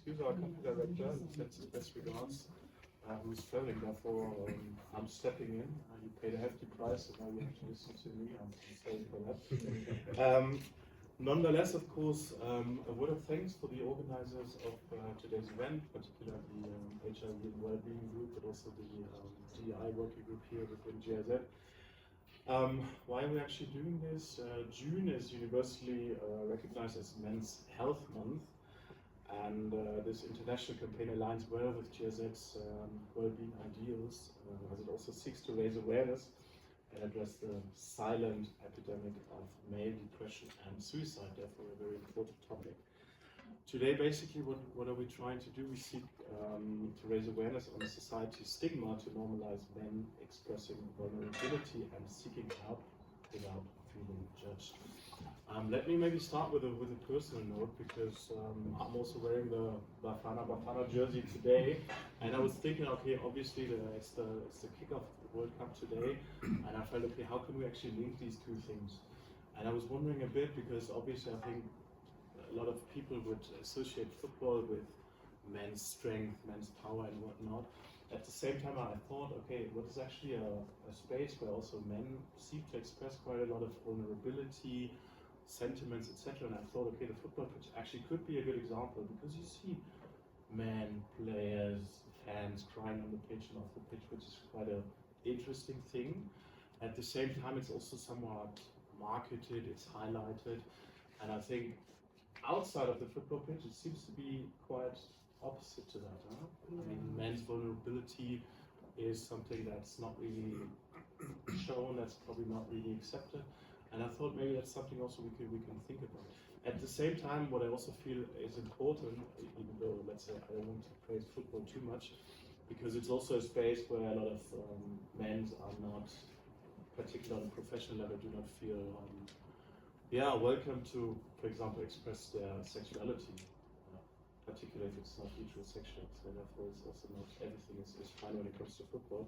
excuse our company director and sends his best regards, who's traveling. Therefore, I'm stepping in. You paid a hefty price, and now you have to listen to me. I'm sorry for that. Nonetheless, of course, a word of thanks for the organizers of today's event, particularly the HIV and Wellbeing Group, but also the DEI working group here within GIZ. Why are we actually doing this? June is universally recognized as Men's Health Month, and this international campaign aligns well with GIZ's well-being ideals, as it also seeks to raise awareness and address the silent epidemic of male depression and suicide, therefore a very important topic. Today, basically, what are we trying to do? We seek to raise awareness on society's stigma to normalize men expressing vulnerability and seeking help without feeling judged. Let me maybe start with a personal note, because I'm also wearing the Bafana jersey today, and I was thinking, okay, obviously it's the kickoff of the World Cup today, and I felt, okay, how can we actually link these two things? And I was wondering a bit, because obviously I think a lot of people would associate football with men's strength, men's power and whatnot. At the same time, I thought, okay, what is actually a space where also men seek to express quite a lot of vulnerability, sentiments, etc. And I thought, okay, the football pitch actually could be a good example, because you see men, players, fans crying on the pitch and off the pitch, which is quite an interesting thing. At the same time, it's also somewhat marketed, it's highlighted, and I think outside of the football pitch, it seems to be quite opposite to that. Huh? I mean, men's vulnerability is something that's not really shown, that's probably not really accepted, and I thought maybe that's something also we can think about. At the same time, what I also feel is important, even though, let's say, I don't want to praise football too much, because it's also a space where a lot of men are not, particularly on a professional level, do not feel welcome to, for example, express their sexuality, particularly if it's not heterosexual. So therefore, it's also not everything is fine when it comes to football.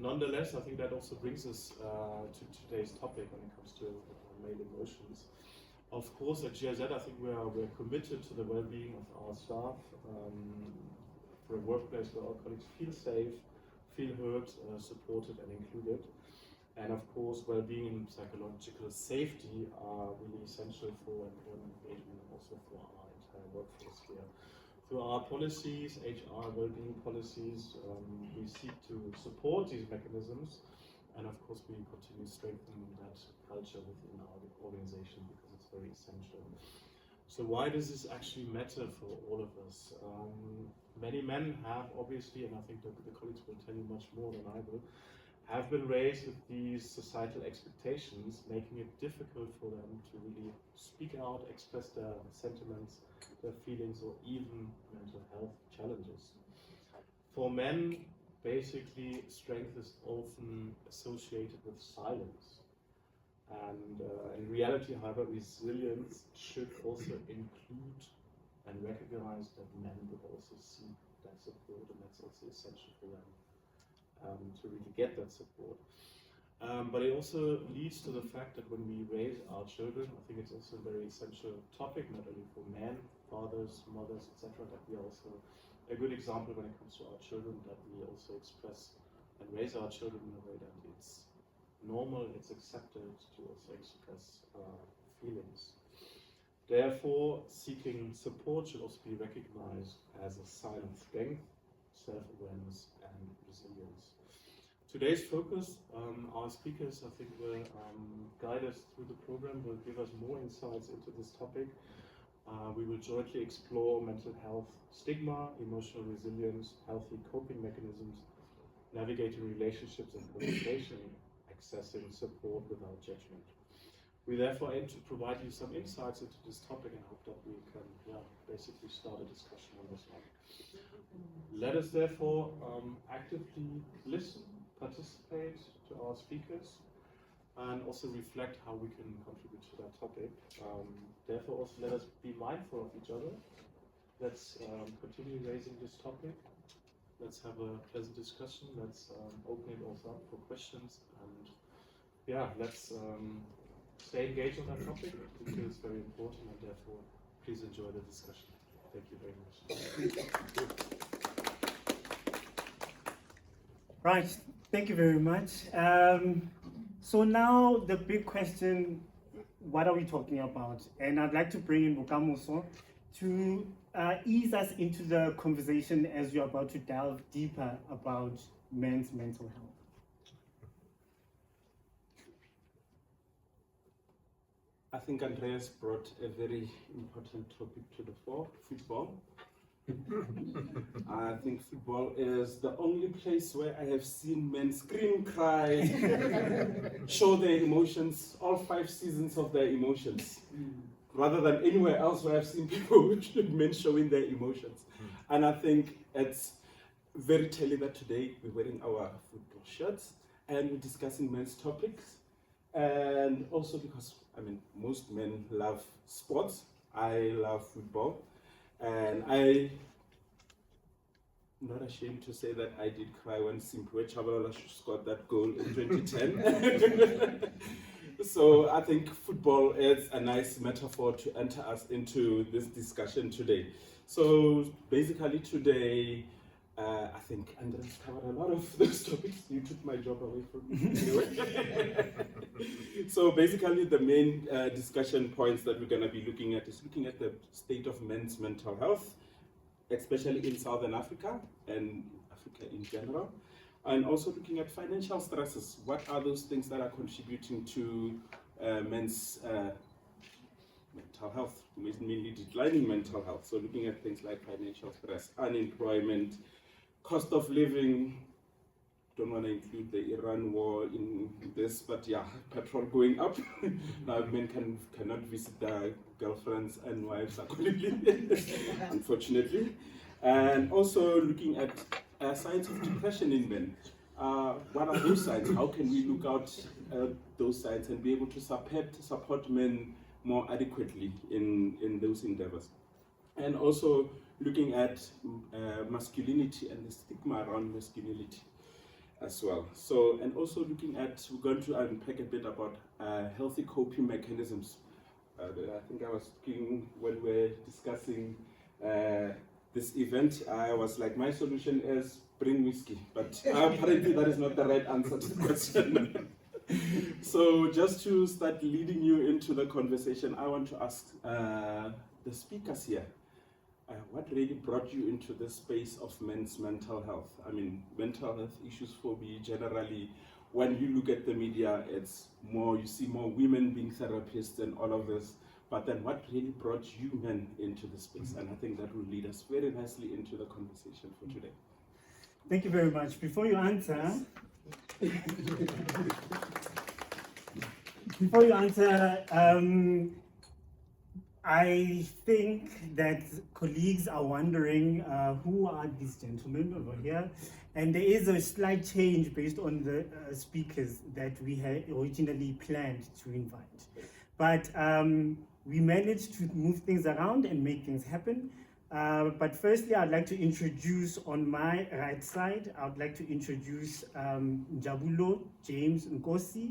Nonetheless, I think that also brings us to today's topic when it comes to male emotions. Of course, at GIZ, I think we're committed to the well-being of our staff, for a workplace where our colleagues feel safe, feel heard, supported, and included. And of course, well-being and psychological safety are really essential for employment engagement and also for our entire workforce here. Through our policies, HR well-being policies, we seek to support these mechanisms, and of course we continue strengthening that culture within our organization, because it's very essential. So why does this actually matter for all of us? Many men have, obviously, and I think the colleagues will tell you much more than I will, have been raised with these societal expectations, making it difficult for them to really speak out, express their sentiments, their feelings, or even mental health challenges. For men, basically, strength is often associated with silence. And in reality, however, resilience should also include and recognize that men would also seek that support, and that's also essential for them. To really get that support. But it also leads to the fact that when we raise our children, I think it's also a very essential topic, not only for men, fathers, mothers, etc., that we are also a good example when it comes to our children, that we also express and raise our children in a way that it's normal, it's accepted to also express feelings. Therefore, seeking support should also be recognized as a sign of strength, self-awareness, and resilience. Today's focus, our speakers, I think, will guide us through the program, will give us more insights into this topic. We will jointly explore mental health stigma, emotional resilience, healthy coping mechanisms, navigating relationships and communication, accessing support without judgment. We therefore aim to provide you some insights into this topic and hope that we can basically start a discussion on this one. Let us therefore actively listen, participate to our speakers, and also reflect how we can contribute to that topic. Therefore, also let us be mindful of each other. Let's continue raising this topic. Let's have a pleasant discussion. Let's open it also up for questions, and let's stay engaged on that topic. I think it's very important, and therefore, please enjoy the discussion. Thank you. Right, thank you very much. So now the big question, what are we talking about? And I'd like to bring in Bokamoso to ease us into the conversation as we're about to delve deeper about men's mental health. I think Andreas brought a very important topic to the fore, football. I think football is the only place where I have seen men scream, cry, show their emotions, all 5 seasons of their emotions, rather than anywhere else where I've seen people, men showing their emotions. And I think it's very telling that today we're wearing our football shirts and we're discussing men's topics. And also because, most men love sports. I love football. And I'm not ashamed to say that I did cry when Simphiwe Tshabalala scored that goal in 2010. So I think football is a nice metaphor to enter us into this discussion today. So basically today, I think Andres covered a lot of those topics. You took my job away from me anyway. So basically the main discussion points that we're going to be looking at is looking at the state of men's mental health, especially in Southern Africa and Africa in general, and also looking at financial stresses. What are those things that are contributing to men's mental health, mainly declining mental health? So looking at things like financial stress, unemployment, cost of living. Don't want to include the Iran war in this, but yeah, petrol going up. Now men cannot visit their girlfriends and wives accordingly, unfortunately. And also looking at signs of depression in men. What are those signs? How can we look out those signs and be able to support men more adequately in those endeavors? And also looking at masculinity and the stigma around masculinity as well. So, and also looking at, we're going to unpack a bit about healthy coping mechanisms. I think I was thinking when we're discussing this event, I was like, my solution is bring whiskey, but apparently that is not the right answer to the question. So just to start leading you into the conversation, I want to ask the speakers here, what really brought you into the space of men's mental health? Mental health issues for me generally, when you look at the media, it's more, you see more women being therapists and all of this, but then what really brought you men into the space? And I think that will lead us very nicely into the conversation for today. Thank you very much. Before you answer, I think that colleagues are wondering who are these gentlemen over here, and there is a slight change based on the speakers that we had originally planned to invite. But we managed to move things around and make things happen. But firstly, I'd like to introduce on my right side, I would like to introduce Njabulo James Nkosi,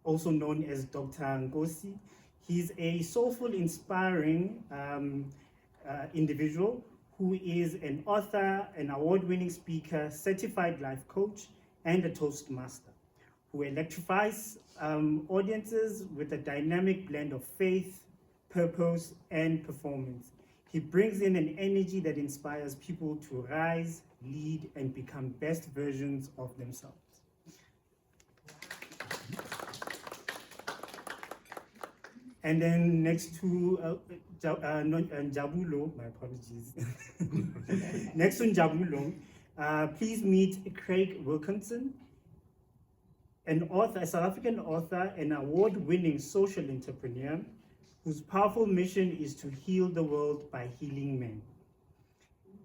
also known as Dr. Nkosi. He's a soulful, inspiring individual who is an author, an award-winning speaker, certified life coach, and a Toastmaster, who electrifies audiences with a dynamic blend of faith, purpose, and performance. He brings in an energy that inspires people to rise, lead, and become best versions of themselves. And then next to Njabulo, my apologies. Next to Njabulo, please meet Craig Wilkinson, an author, a South African author, an award-winning social entrepreneur whose powerful mission is to heal the world by healing men.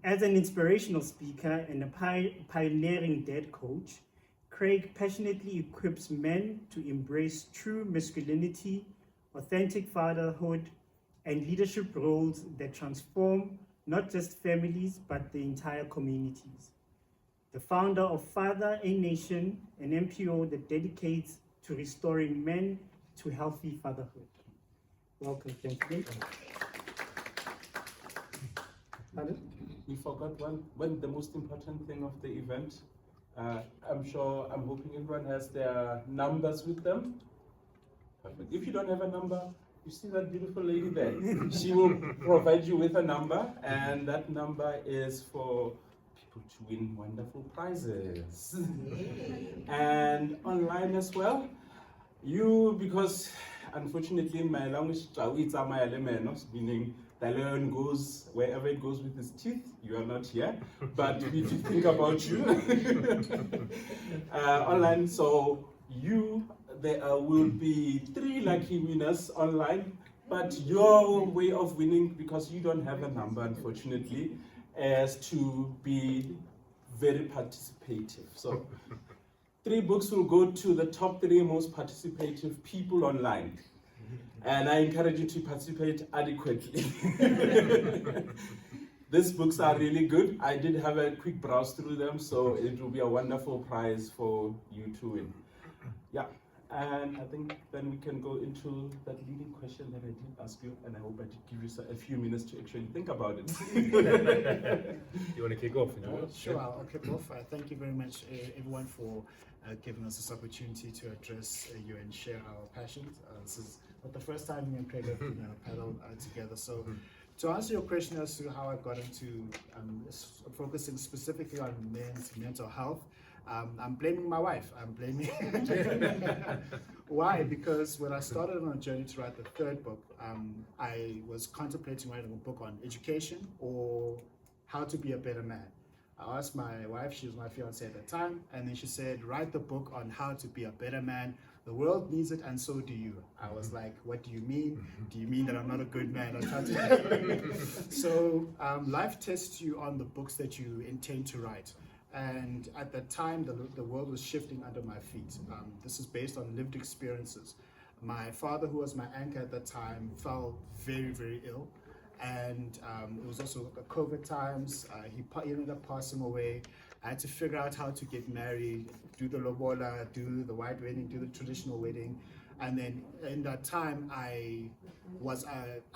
As an inspirational speaker and a pioneering dad coach, Craig passionately equips men to embrace true masculinity, authentic fatherhood, and leadership roles that transform not just families, but the entire communities. The founder of Father a Nation, an NPO that dedicates to restoring men to healthy fatherhood. Welcome, gentlemen. Pardon? We forgot one the most important thing of the event. I'm hoping everyone has their numbers with them. Perfect. If you don't have a number, you see that beautiful lady there. She will provide you with a number, and that number is for people to win wonderful prizes. And online as well, because unfortunately in my language, meaning the lion goes wherever it goes with his teeth. You are not here, but we do think about you. Online, so there will be 3 lucky winners online, but your way of winning, because you don't have a number unfortunately, is to be very participative. So 3 books will go to the top 3 most participative people online. And I encourage you to participate adequately. These books are really good. I did have a quick browse through them, so it will be a wonderful prize for you to win. Yeah, and I think then we can go into that leading question that I did ask you, and I hope I did give you a few minutes to actually think about it. You want to kick off? Sure, I'll kick off. Thank you very much, everyone, for giving us this opportunity to address you and share our passions. This is not the first time me and Craig have paddled together. So, to answer your question as to how I got into focusing specifically on men's mental health, I'm blaming my wife. I'm blaming. Why? Because when I started on a journey to write the 3rd book, I was contemplating writing a book on education or how to be a better man. I asked my wife, she was my fiancée at the time, and then she said, write the book on how to be a better man. The world needs it, and so do you. I was like, what do you mean? Do you mean that I'm not a good man? So life tests you on the books that you intend to write. And at that time, the world was shifting under my feet. This is based on lived experiences. My father, who was my anchor at that time, fell very, very ill. And it was also the COVID times. He ended up passing away. I had to figure out how to get married, do the lobola, do the white wedding, do the traditional wedding. And then in that time, I was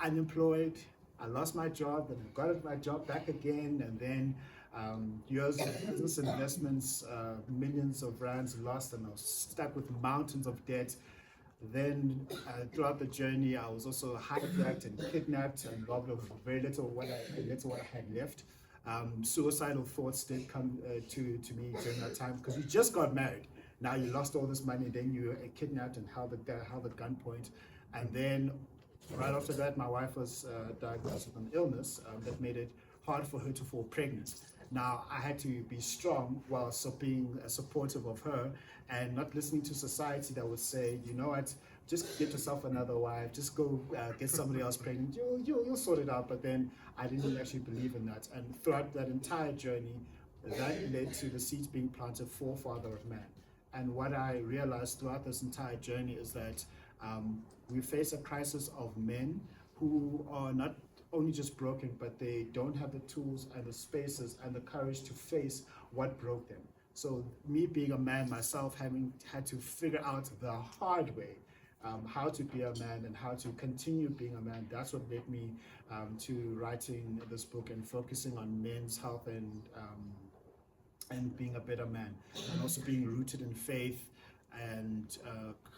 unemployed. I lost my job, then I got my job back again, and then years of business investments, millions of rands lost, and I was stuck with mountains of debt. Then throughout the journey, I was also hijacked and kidnapped and robbed of very little what I had left. Suicidal thoughts did come to me during that time, because you just got married. Now you lost all this money, then you were kidnapped and held at gunpoint. And then right after that, my wife was diagnosed with an illness that made it hard for her to fall pregnant. Now I had to be strong while being supportive of her and not listening to society that would say, you know what, just get yourself another wife, just go get somebody else pregnant, you'll sort it out. But then I didn't actually believe in that. And throughout that entire journey, that led to the seeds being planted for Father of Man. And what I realized throughout this entire journey is that we face a crisis of men who are not only just broken, but they don't have the tools and the spaces and the courage to face what broke them. So me being a man myself, having had to figure out the hard way how to be a man and how to continue being a man, that's what led me to writing this book and focusing on men's health and being a better man, and also being rooted in faith and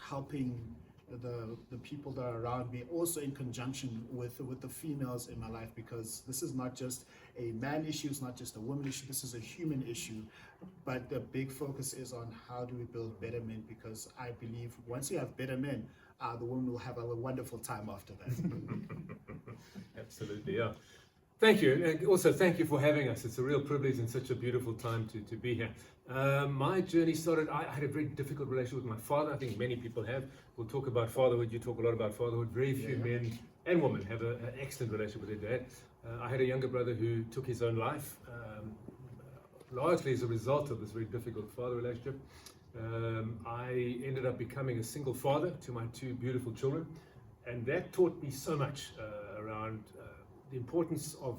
helping the people that are around me, also in conjunction with the females in my life, because this is not just a man issue, it's not just a woman issue, this is a human issue. But the big focus is on how do we build better men, because I believe once you have better men, the women will have a wonderful time after that. Absolutely, yeah. Thank you, and also thank you for having us. It's a real privilege and such a beautiful time to be here. My journey started, I had a very difficult relationship with my father. I think many people have. We'll talk about fatherhood. You talk a lot about fatherhood. Very few men and women have an excellent relationship with their dad. I had a younger brother who took his own life, largely as a result of this very difficult father relationship. I ended up becoming a single father to my 2 beautiful children, and that taught me so much around the importance of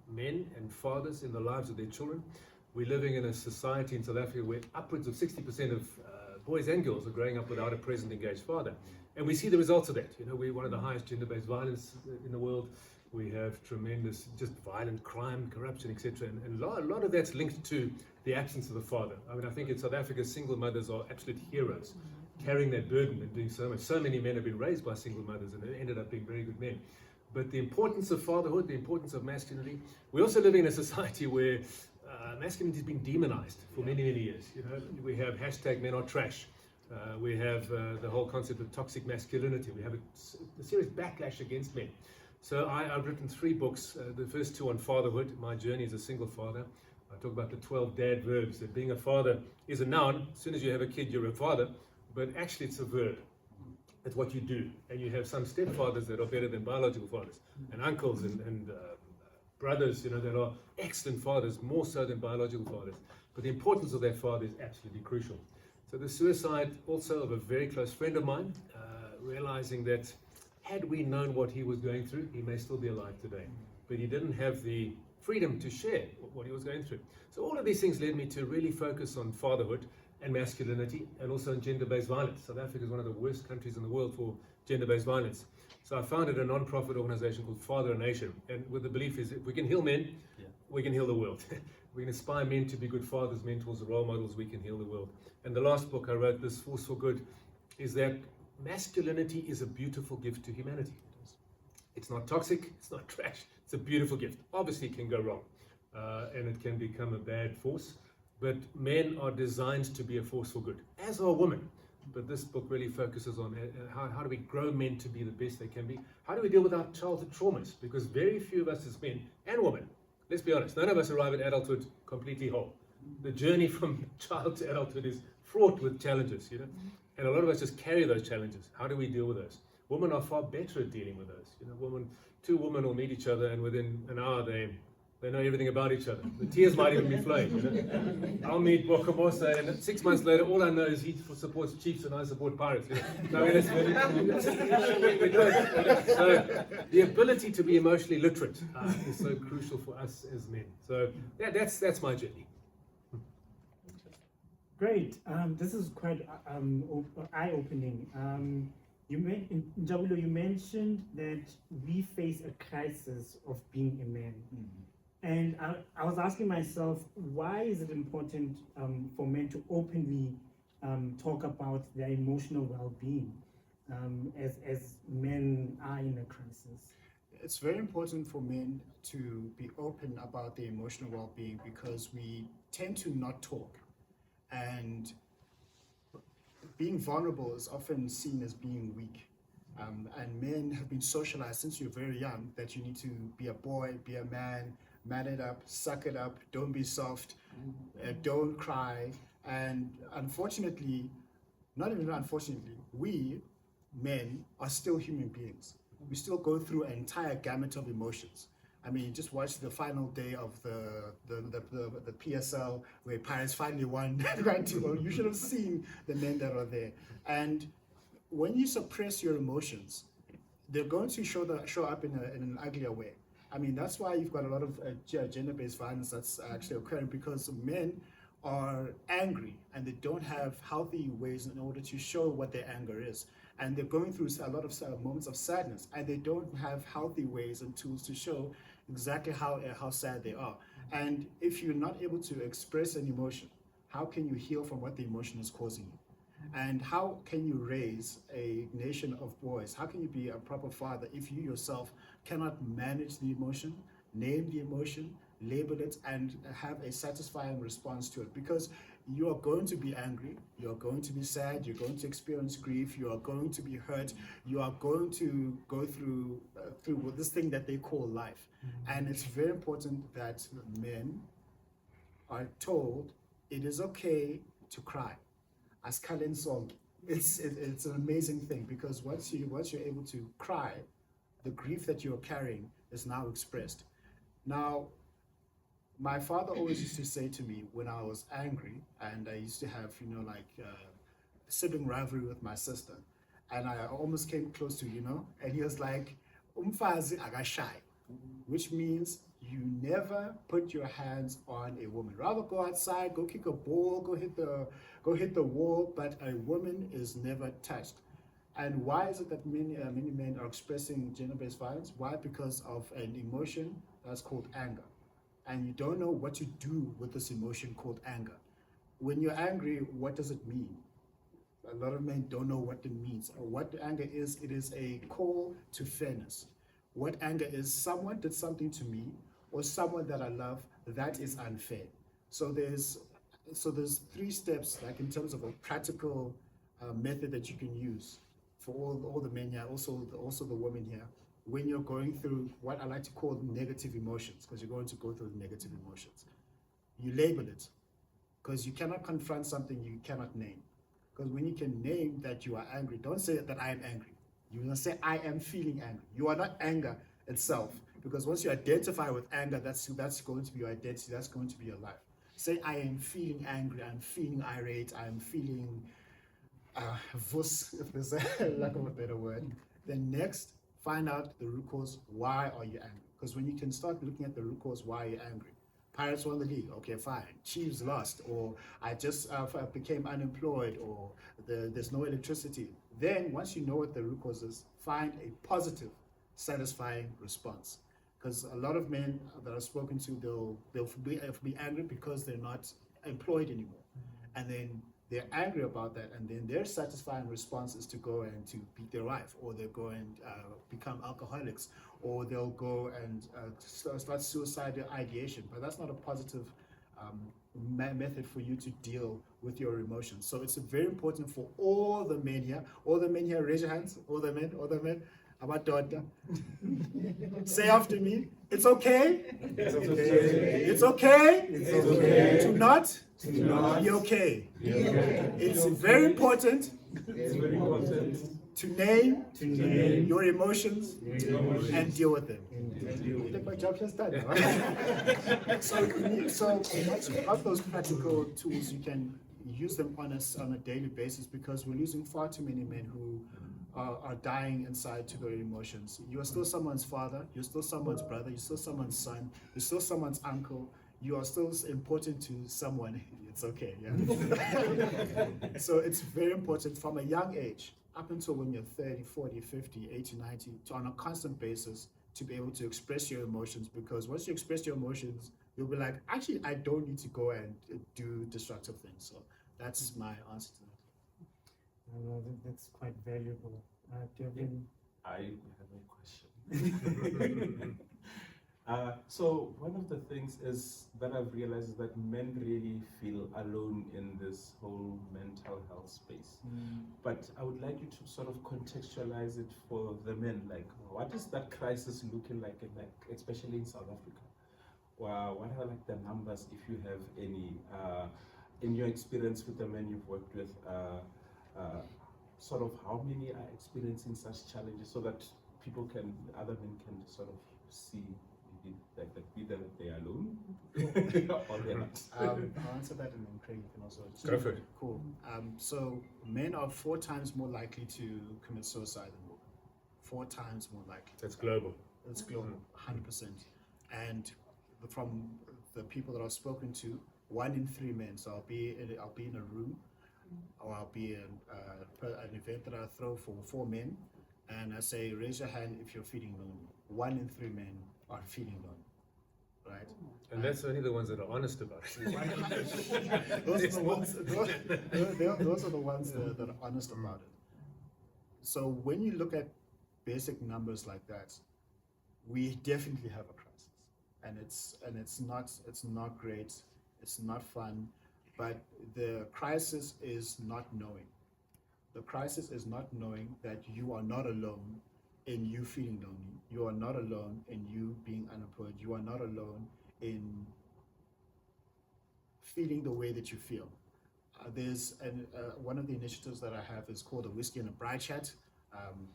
men and fathers in the lives of their children. We're living in a society in South Africa where upwards of 60% of boys and girls are growing up without a present engaged father. And we see the results of that. You know, we're one of the highest gender-based violence in the world. We have tremendous, just violent crime, corruption, etc. And a lot of that's linked to the absence of the father. I mean, I think in South Africa, single mothers are absolute heroes, carrying that burden and doing so much. So many men have been raised by single mothers and they ended up being very good men. But the importance of fatherhood, the importance of masculinity. We're also living in a society where masculinity has been demonized for many, many years. You know, we have hashtag men are trash. We have the whole concept of toxic masculinity. We have a serious backlash against men. So I've written 3 books, the first 2 on fatherhood, my journey as a single father. I talk about the 12 dad verbs, that being a father is a noun. As soon as you have a kid, you're a father, but actually it's a verb. It's what you do. And you have some stepfathers that are better than biological fathers, and uncles and brothers, you know, that are excellent fathers, more so than biological fathers. But the importance of that father is absolutely crucial. So the suicide also of a very close friend of mine, realizing that had we known what he was going through, he may still be alive today. But he didn't have the freedom to share what he was going through. So all of these things led me to really focus on fatherhood and masculinity, and also on gender-based violence. South Africa is one of the worst countries in the world for gender-based violence. So I founded a non-profit organization called Father a Nation, and with the belief is if we can heal men, we can heal the world. We can inspire men to be good fathers, mentors, role models, we can heal the world. And the last book I wrote, This Force for Good, is that masculinity is a beautiful gift to humanity. It's not toxic, it's not trash, it's a beautiful gift. Obviously it can go wrong, and it can become a bad force, but men are designed to be a force for good, as are women. But this book really focuses on how do we grow men to be the best they can be? How do we deal with our childhood traumas? Because very few of us as men and women, let's be honest, none of us arrive at adulthood completely whole. The journey from child to adulthood is fraught with challenges, you know, and a lot of us just carry those challenges. How do we deal with those? Women are far better at dealing with those. You know, two women will meet each other, and within an hour they know everything about each other. The tears might even be flowing. You know? I'll meet Bokamosa, and 6 months later, all I know is he supports Chiefs and I support Pirates. You know? I mean, it's really good. So the ability to be emotionally literate is so crucial for us as men. So yeah, that's my journey. Great. This is quite eye-opening. Njabulo, you mentioned that we face a crisis of being a man. Mm-hmm. And I was asking myself, why is it important for men to openly talk about their emotional well-being as men are in a crisis? It's very important for men to be open about their emotional well-being because we tend to not talk. And being vulnerable is often seen as being weak. And men have been socialized since you're very young that you need to be a boy, be a man it up, suck it up, don't be soft, don't cry. And unfortunately, not even unfortunately, we men are still human beings. We still go through an entire gamut of emotions. I mean, just watch the final day of the PSL where Pirates finally won. Right? Well, you should have seen the men that are there. And when you suppress your emotions, they're going to show up in an uglier way. I mean, that's why you've got a lot of gender-based violence that's actually occurring, because men are angry and they don't have healthy ways in order to show what their anger is. And they're going through a lot of moments of sadness, and they don't have healthy ways and tools to show exactly how sad they are. And if you're not able to express an emotion, how can you heal from what the emotion is causing you? And how can you raise a nation of boys? How can you be a proper father if you yourself cannot manage the emotion, name the emotion, label it, and have a satisfying response to it? Because you are going to be angry, you are going to be sad, you're going to experience grief, you are going to be hurt, you are going to go through this thing that they call life. And it's very important that men are told it is okay to cry. As Kalen song, it's an amazing thing, because once you're able to cry, the grief that you're carrying is now expressed. Now, my father always used to say to me when I was angry, and I used to have, sibling rivalry with my sister, and I almost came close to, and he was like, umfazi agashai, which means you never put your hands on a woman. Rather go outside, go kick a ball, go hit the wall, but a woman is never touched. And why is it that many men are expressing gender-based violence? Why? Because of an emotion that's called anger. And you don't know what to do with this emotion called anger. When you're angry, what does it mean? A lot of men don't know what it means. Or what anger is, it is a call to fairness. What anger is, someone did something to me or someone that I love that is unfair. So there's 3 steps, like in terms of a practical method that you can use for all the men here, also the women here, when you're going through what I like to call negative emotions, because you're going to go through negative emotions. You label it, because you cannot confront something you cannot name. Because when you can name that you are angry, don't say that I am angry. You will say I am feeling angry. You are not anger itself, because once you identify with anger, that's going to be your identity, that's going to be your life. Say I am feeling angry, I'm feeling irate, I'm feeling vus, if there's a lack of a better word. Then next, find out the root cause. Why are you angry? Because when you can start looking at the root cause, why are you angry? Pirates won the league, okay, fine. Chiefs lost, or I just became unemployed, or there's no electricity. Then once you know what the root cause is, find a positive, satisfying response. Because a lot of men that I've spoken to, they'll be angry because they're not employed anymore. And then they're angry about that, and then their satisfying response is to go and to beat their wife, or they'll go and become alcoholics, or they'll go and start suicidal ideation. But that's not a positive method for you to deal with your emotions. So it's very important for all the men here. All the men here, raise your hands. All the men. About daughter. Say after me. It's okay. It's okay. It's okay. It's okay. To not not be okay. Be okay. It's very important It's very important to name your emotions your emotions and deal with them. and deal You with think my job just done? So once you have those practical tools, you can use them on a daily basis, because we're losing far too many men who are dying inside to their emotions. You are still someone's father, you're still someone's brother, you're still someone's son, you're still someone's uncle, you are still important to someone. It's okay, yeah. So it's very important from a young age, up until when you're 30, 40, 50, 80, 90, to on a constant basis to be able to express your emotions, because once you express your emotions, you'll be like, actually, I don't need to go and do destructive things. So that's my answer to that. That's quite valuable. Devin? I have a question. So one of the things is that I've realized is that men really feel alone in this whole mental health space. But I would like you to sort of contextualize it for the men. Like, what is that crisis looking like, especially in South Africa? Well, what are like the numbers, if you have any, in your experience with the men you've worked with? Sort of how many are experiencing such challenges, so that other men can sort of see either they are alone or they're not. I'll answer that, and then Craig, you can also. Go for it. Cool. So men are 4 times more likely to commit suicide than women. 4 times more likely. That's global. It's global, 100%. And from the people that I've spoken to, 1 in 3 men. So I'll be in a room, or I'll be in an event that I throw for 4 men, and I say, raise your hand if you're feeling lonely. 1 in 3 men are feeling lonely, right? And that's only the ones that are honest about it. Those are the ones that are honest about it. So when you look at basic numbers like that, we definitely have a crisis, and it's not great, it's not fun, but the crisis is not knowing. The crisis is not knowing that you are not alone in you feeling lonely. You are not alone in you being unemployed. You are not alone in feeling the way that you feel. There's one of the initiatives that I have is called a Whiskey and a Bride Chat.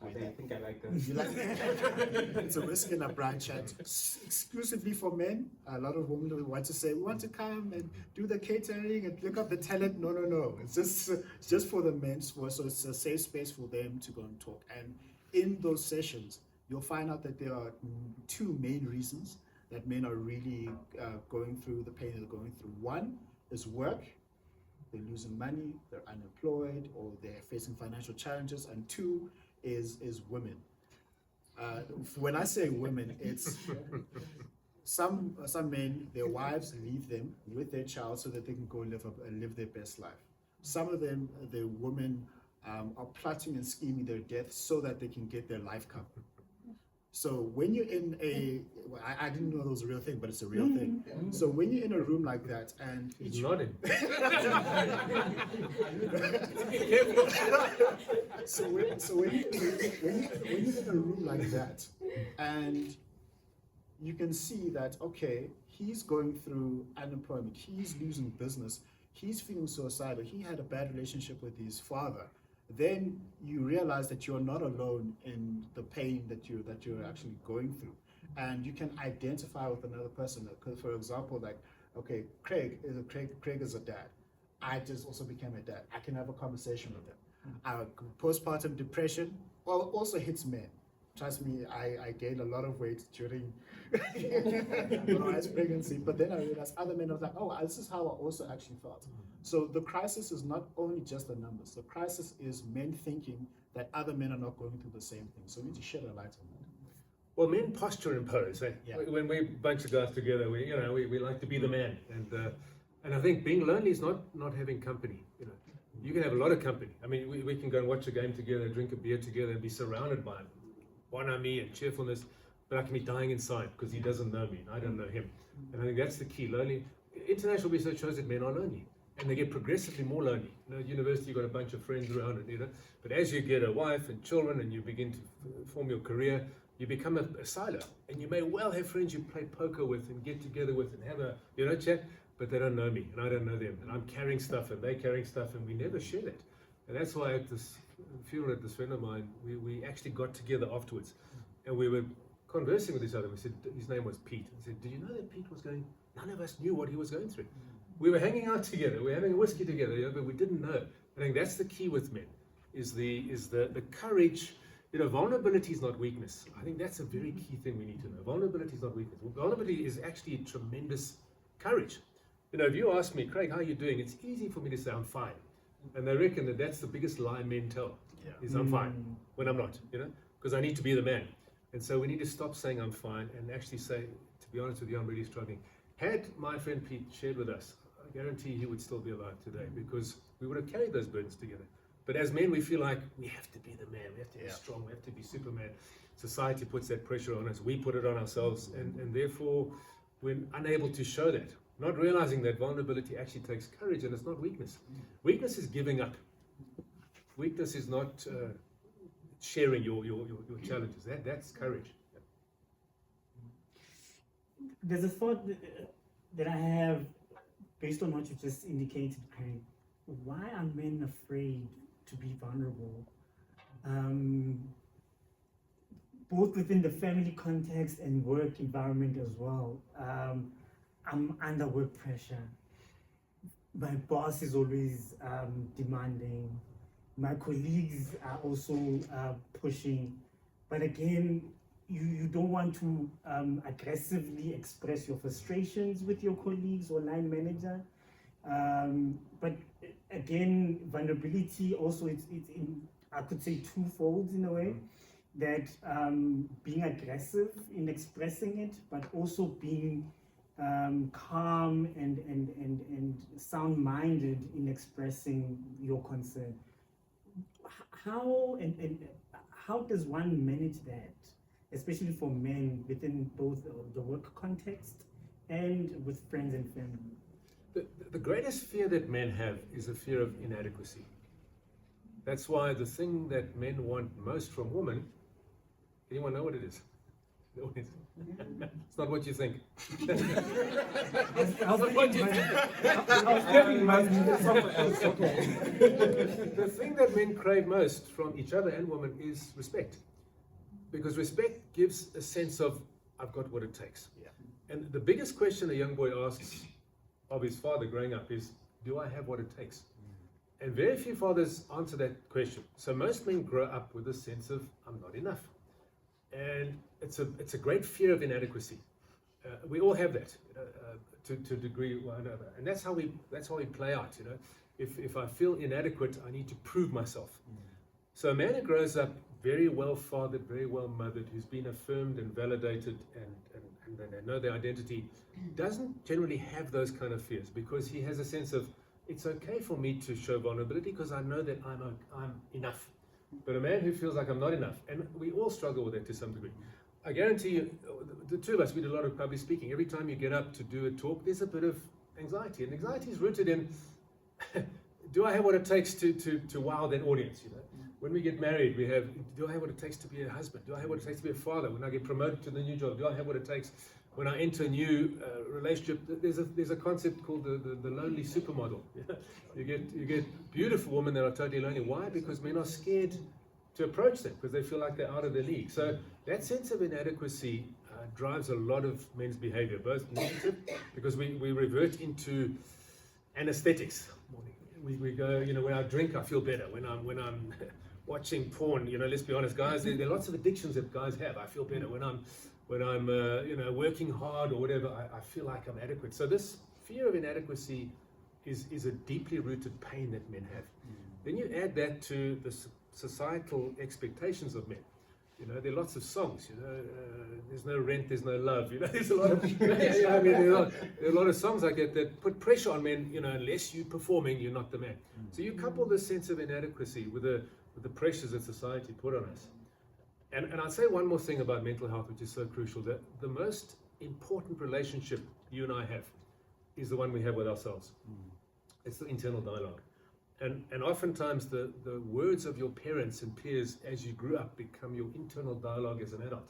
I think I like that. You like it? It's a Whiskey and a Bride Chat exclusively for men. A lot of women want to say, we want to come and do the catering and look up the talent. No. It's just for the men. So it's a safe space for them to go and talk. And in those sessions, you'll find out that there are 2 main reasons that men are really going through the pain they're going through. One is work, they're losing money, they're unemployed, or they're facing financial challenges. And two is women. When I say women, it's some men, their wives leave them with their child so that they can go live their best life. Some of them, the women are plotting and scheming their death so that they can get their life covered. So when you're in I didn't know it was a real thing, but it's a real thing. So when you're in a room like that and He's nodding. so when you're in a room like that and you can see that, okay, he's going through unemployment, he's losing business, he's feeling suicidal, he had a bad relationship with his father, then you realize that you're not alone in the pain that you're actually going through. And you can identify with another person. For example, like, okay, Craig is a dad. I just also became a dad. I can have a conversation with him. Postpartum depression also hits men. Trust me, I gained a lot of weight during my pregnancy, but then I realized other men are like, oh, this is how I also actually felt. So the crisis is not only just the numbers. The crisis is men thinking that other men are not going through the same thing. So we need to shed a light on that. Well, men posture impose. Eh? Yeah. When we bunch of guys together, we like to be the man, and I think being lonely is not having company. You can have a lot of company. I mean, we can go and watch a game together, drink a beer together, and be surrounded by bonhomie and cheerfulness. But I can be dying inside because he doesn't know me and I don't know him. And I think that's the key. Lonely. International research shows that men are lonely, and they get progressively more lonely. At university, you've got a bunch of friends around, but as you get a wife and children and you begin to form your career, you become a silo, and you may well have friends you play poker with and get together with and have a chat, but they don't know me and I don't know them, and I'm carrying stuff and they're carrying stuff, and we never share that. And that's why at this funeral at this friend of mine, we actually got together afterwards, and we were conversing with each other. We said, his name was Pete. I said, did you know that Pete was going? None of us knew what he was going through. We were hanging out together, we were having a whiskey together, but we didn't know. I think that's the key with men, is the courage. Vulnerability is not weakness. I think that's a very key thing we need to know. Vulnerability is not weakness. Vulnerability is actually tremendous courage. If you ask me, Craig, how are you doing? It's easy for me to say I'm fine. And they reckon that that's the biggest lie men tell, is I'm fine, when I'm not, because I need to be the man. And so we need to stop saying I'm fine and actually say, to be honest with you, I'm really struggling. Had my friend Pete shared with us, I guarantee he would still be alive today, because we would have carried those burdens together. But as men, we feel like we have to be the man, we have to be strong, we have to be Superman. Society puts that pressure on us, we put it on ourselves, and therefore we're unable to show that. Not realizing that vulnerability actually takes courage, and it's not weakness. Weakness is giving up. Weakness is not sharing your challenges. That's courage. There's a thought that I have based on what you just indicated, Craig. Why are men afraid to be vulnerable? Both within the family context and work environment as well. I'm under work pressure. My boss is always demanding. My colleagues are also pushing. But again, you don't want to aggressively express your frustrations with your colleagues or line manager. But again, vulnerability also, it's in, I could say, twofold in a way, that being aggressive in expressing it, but also being calm and sound-minded in expressing your concern. How does one manage that, especially for men within both the work context and with friends and family? The greatest fear that men have is a fear of inadequacy. That's why the thing that men want most from women, anyone know what it is? It's not what you think. The thing that men crave most from each other and women is respect. Because respect gives a sense of, I've got what it takes. Yeah. And the biggest question a young boy asks of his father growing up is, do I have what it takes? And very few fathers answer that question. So most men grow up with a sense of, I'm not enough. And it's a great fear of inadequacy. We all have that to a degree or another, and that's how we play out. If I feel inadequate, I need to prove myself. So a man who grows up very well fathered, very well mothered, who's been affirmed and validated and they know their identity, doesn't generally have those kind of fears, because he has a sense of, it's okay for me to show vulnerability because I know that I'm enough. But a man who feels like I'm not enough, and we all struggle with that to some degree. I guarantee you, the two of us, we do a lot of public speaking. Every time you get up to do a talk, there's a bit of anxiety, and anxiety is rooted in, do I have what it takes to wow that audience? You know, when we get married, we have, do I have what it takes to be a husband? Do I have what it takes to be a father? When I get promoted to the new job, do I have what it takes? When I enter a new relationship, there's a concept called the lonely supermodel. You get beautiful women that are totally lonely. Why? Because men are scared to approach them because they feel like they're out of their league. So that sense of inadequacy drives a lot of men's behavior, both negative, because we revert into anesthetics. We go, you know, when I drink, I feel better. When I'm watching porn, you know, let's be honest, guys, there are lots of addictions that guys have. I feel better when I'm you know, working hard or whatever. I feel like I'm adequate. So this fear of inadequacy is a deeply rooted pain that men have. Then you add that to the societal expectations of men. You know, there are lots of songs. You know, there's no rent, there's no love. You know, there's a lot of I mean, there are a lot of songs like that put pressure on men. You know, unless you're performing, you're not the man. So you couple this sense of inadequacy with the pressures that society put on us. And I'll say one more thing about mental health, which is so crucial, that the most important relationship you and I have is the one we have with ourselves. It's the internal dialogue. And oftentimes the words of your parents and peers as you grew up become your internal dialogue as an adult.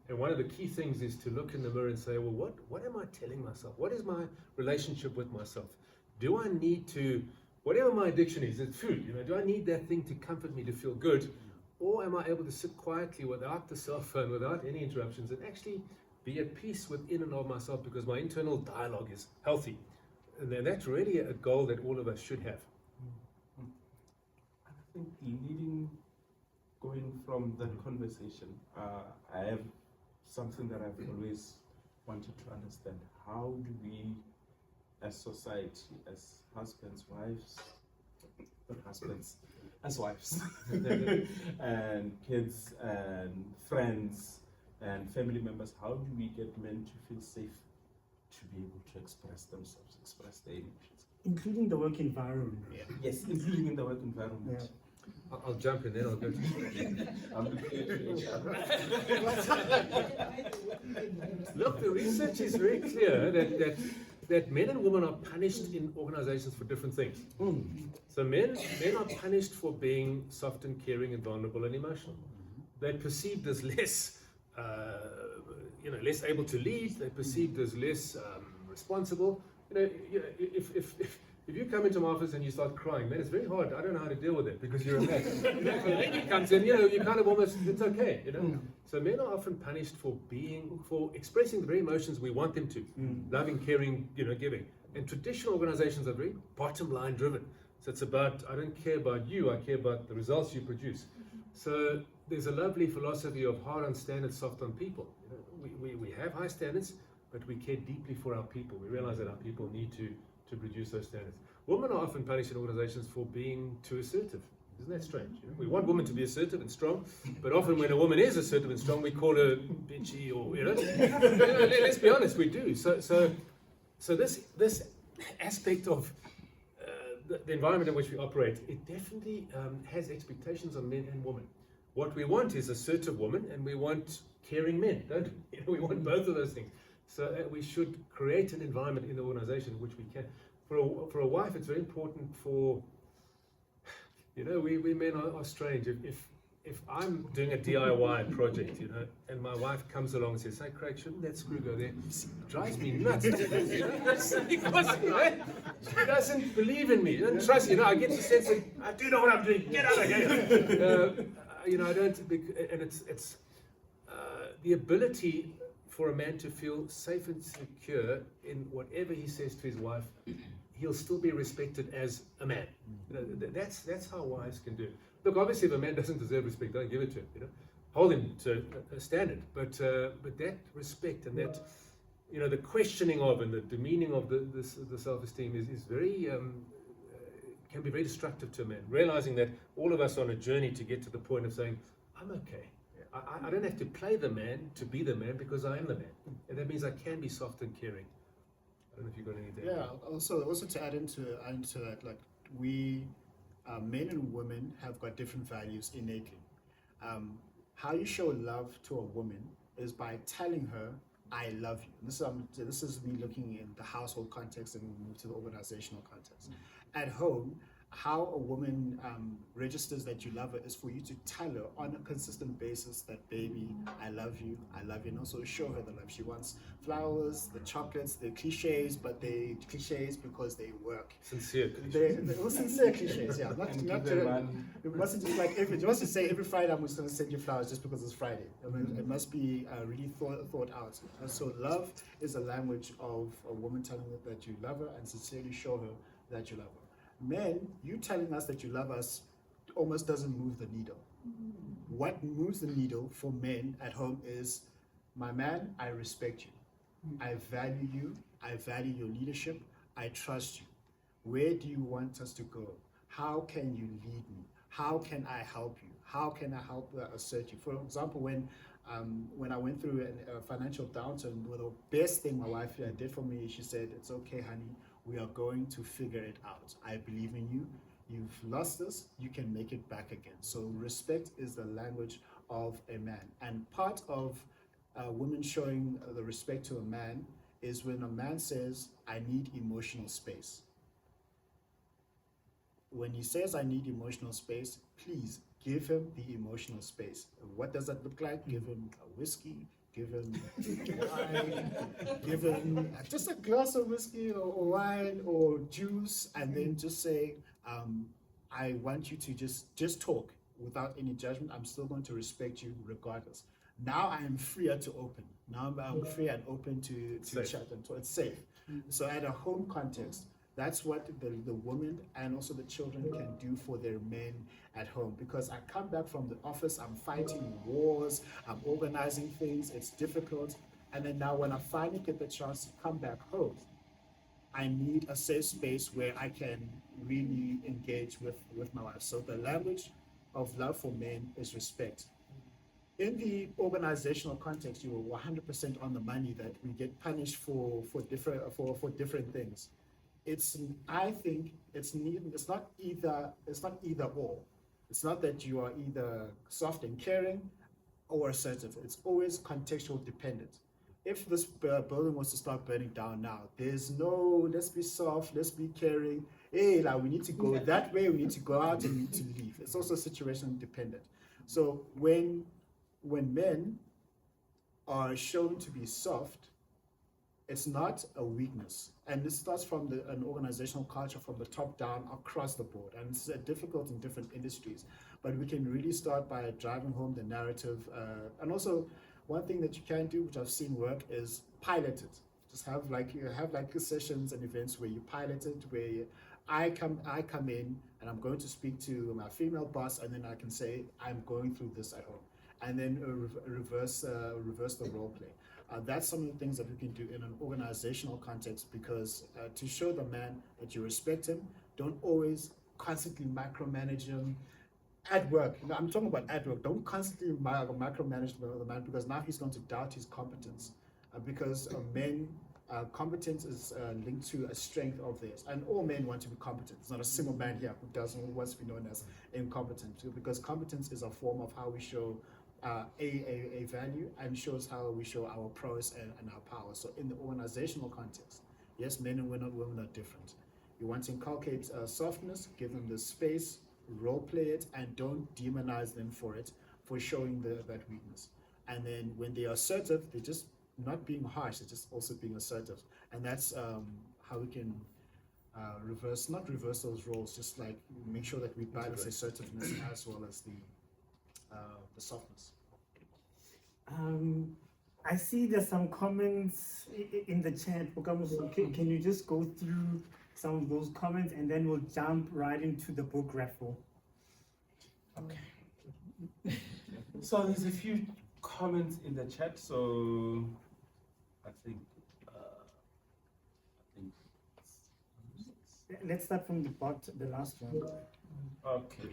And one of the key things is to look in the mirror and say, well, what am I telling myself? What is my relationship with myself? Do I need to, whatever my addiction is, it's food, you know, do I need that thing to comfort me to feel good? Or am I able to sit quietly without the cell phone, without any interruptions, and actually be at peace within and of myself because my internal dialogue is healthy? And then that's really a goal that all of us should have. I think going from that conversation, I have something that I've always wanted to understand. How do we, as society, as husbands, wives, not husbands, as wives, and kids, and friends, and family members, how do we get men to feel safe to be able to express themselves, express their emotions? Including the work environment. Yes, including in the work environment. Yeah. I'll jump in, then I'll go to I'm looking at you, Look, the research is very clear that men and women are punished in organizations for different things. So men are punished for being soft and caring and vulnerable and emotional. They're perceived as less, less able to lead. They're perceived as less responsible. If you come into my office and you start crying, man, it's very hard. I don't know how to deal with it because you're a man. If a lady comes in, you kind of almost, it's okay, So men are often punished for expressing the very emotions we want them to, loving, caring, giving. And traditional organizations are very bottom line driven. So it's about, I don't care about you, I care about the results you produce. So there's a lovely philosophy of hard on standards, soft on people. We have high standards, but we care deeply for our people. We realize that our people need to produce those standards. Women are often punished in organizations for being too assertive. Isn't that strange? We want women to be assertive and strong, but often when a woman is assertive and strong, we call her bitchy or, let's be honest, we do. So this aspect of the environment in which we operate, it definitely has expectations on men and women. What we want is assertive women, and we want caring men, don't we? We want both of those things. So we should create an environment in the organization in which we can. For a wife, it's very important for, we men are strange. If I'm doing a DIY project, and my wife comes along and says, "Hey, Craig, shouldn't that screw go there?" It drives me nuts. Because she doesn't believe in me. She doesn't trust me. I get the sense that I do know what I'm doing. Get out of here. I don't. And it's the ability for a man to feel safe and secure in whatever he says to his wife, he'll still be respected as a man. That's how wives can do it. Look, obviously, if a man doesn't deserve respect, don't give it to him. Hold him to a standard. But that respect and that, the questioning of and the demeaning of the self-esteem is very can be very destructive to a man. Realizing that all of us are on a journey to get to the point of saying, I'm okay. I don't have to play the man to be the man because I am the man. And that means I can be soft and caring. I don't know if you've got anything. Yeah, also to add into that, like we, men and women have got different values innately. How you show love to a woman is by telling her, I love you. This is me looking in the household context and we move to the organizational context. At home, how a woman registers that you love her is for you to tell her on a consistent basis that, baby, I love you, and also show her the love. She wants flowers, the chocolates, the cliches, but they cliches because they work. Sincere cliches. They're all sincere cliches, yeah. It mustn't just like you mustn't say every Friday I'm just going to send you flowers just because it's Friday. I mean, it must be really thought out. And so love is a language of a woman telling her that you love her and sincerely show her that you love her. Men, you telling us that you love us almost doesn't move the needle. What moves the needle for men at home is, my man, I respect you. I value you. I value your leadership. I trust you. Where do you want us to go? How can you lead me? How can I help you? How can I help assert you? For example, when I went through a financial downturn, the best thing my wife did for me, she said, it's okay, honey, we are going to figure it out. I believe in you. You've lost this, you can make it back again. So respect is the language of a man. And part of women showing the respect to a man is when a man says, I need emotional space. When he says, I need emotional space, please give him the emotional space. What does that look like? Give him a whiskey, give him wine, give him just a glass of whiskey or wine or juice, and then just say, I want you to just talk without any judgment. I'm still going to respect you regardless. Now I am freer to open. Now I'm free and open to chat and talk. It's safe. So at a home context, that's what the women and also the children can do for their men at home. Because I come back from the office, I'm fighting wars, I'm organizing things, it's difficult. And then now when I finally get the chance to come back home, I need a safe space where I can really engage with my wife. So the language of love for men is respect. In the organizational context, you were 100% on the money that we get punished for different things. I think it's not either or. It's not that you are either soft and caring or assertive. It's always contextual dependent. If this building was to start burning down now, there's no let's be soft, let's be caring. Hey, like we need to go that way, we need to go out and we need to leave. It's also situation dependent. So when men are shown to be soft, it's not a weakness. And this starts from an organizational culture from the top down across the board. And it's difficult in different industries. But we can really start by driving home the narrative. And also, one thing that you can do, which I've seen work, is pilot it. Just have sessions and events where you pilot it, where I come in and I'm going to speak to my female boss, and then I can say, I'm going through this at home. And then reverse the role play. That's some of the things that we can do in an organizational context, because to show the man that you respect him, don't always constantly micromanage him. At work, I'm talking about at work, don't constantly micromanage the man, because now he's going to doubt his competence. Because men, competence is linked to a strength of theirs. And all men want to be competent. There's not a single man here who wants to be known as incompetent. Because competence is a form of how we show a value, and shows how we show our prowess and our power. So in the organizational context, yes, men and women are different. You want to inculcate softness, give them the space, role play it, and don't demonize them for showing that weakness. And then when they are assertive, they're just not being harsh, they're just also being assertive. And that's how we can not reverse those roles, just like make sure that we balance assertiveness as well as the softness. I see there's some comments in the chat. Can you just go through some of those comments, and then we'll jump right into the book raffle? Okay. So there's a few comments in the chat. So I think let's start from the last one. Okay.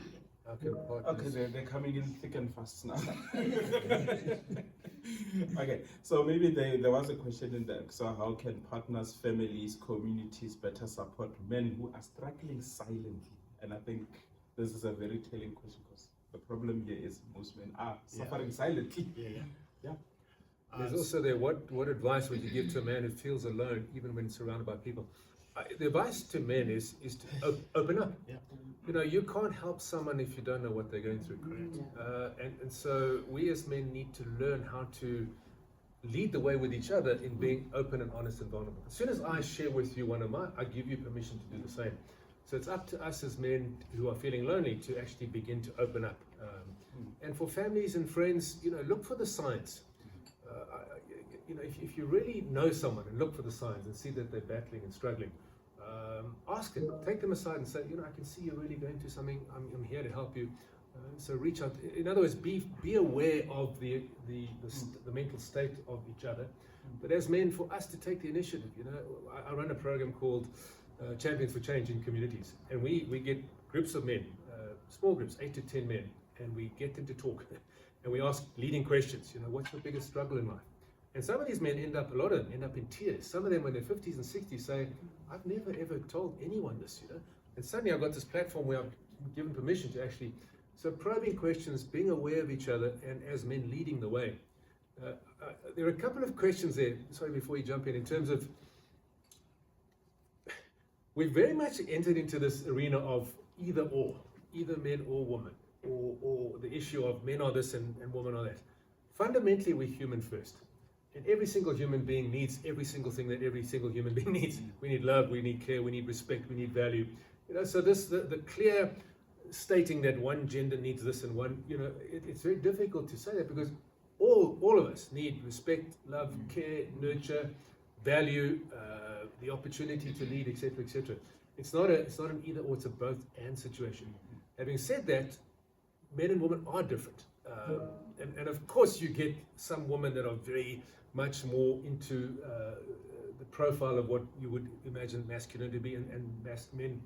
Okay, Okay, they're coming in thick and fast now. Okay, so maybe there was a question in there. So how can partners, families, communities better support men who are struggling silently? And I think this is a very telling question because the problem here is most men are suffering silently. Yeah. There's also there, what advice would you give to a man who feels alone even when surrounded by people? The advice to men is to open up. Yeah. You know, you can't help someone if you don't know what they're going through. And so we as men need to learn how to lead the way with each other in being open and honest and vulnerable. As soon as I share with you one of mine, I give you permission to do the same. So it's up to us as men who are feeling lonely to actually begin to open up. And for families and friends, you know, look for the signs. You know, if you really know someone and look for the signs and see that they're battling and struggling, ask them, take them aside and say, you know, I can see you're really going through something. I'm here to help you. So reach out. In other words, be aware of the mental state of each other. But as men, for us to take the initiative, you know, I run a program called Champions for Change in Communities, and we get groups of men, small groups, 8 to 10 men, and we get them to talk, and we ask leading questions. You know, what's your biggest struggle in life? And some of these men a lot of them end up in tears. Some of them, when they're 50s and 60s, say, I've never ever told anyone this, you know. And suddenly I've got this platform where I'm given permission to actually, so probing questions, being aware of each other, and as men leading the way. There are a couple of questions there, sorry, before you jump in terms of, we've very much entered into this arena of either men or women, or the issue of men are this and women are that. Fundamentally, we're human first. And every single human being needs every single thing that every single human being needs. We need love, we need care, we need respect, we need value. You know, so the clear stating that one gender needs this and one, you know, it's very difficult to say that because all of us need respect, love, care, nurture, value, the opportunity to lead, etc., etc. It's not an either or, it's a both and situation. Having said that, men and women are different. And of course you get some women that are very much more into the profile of what you would imagine masculinity to be, and men,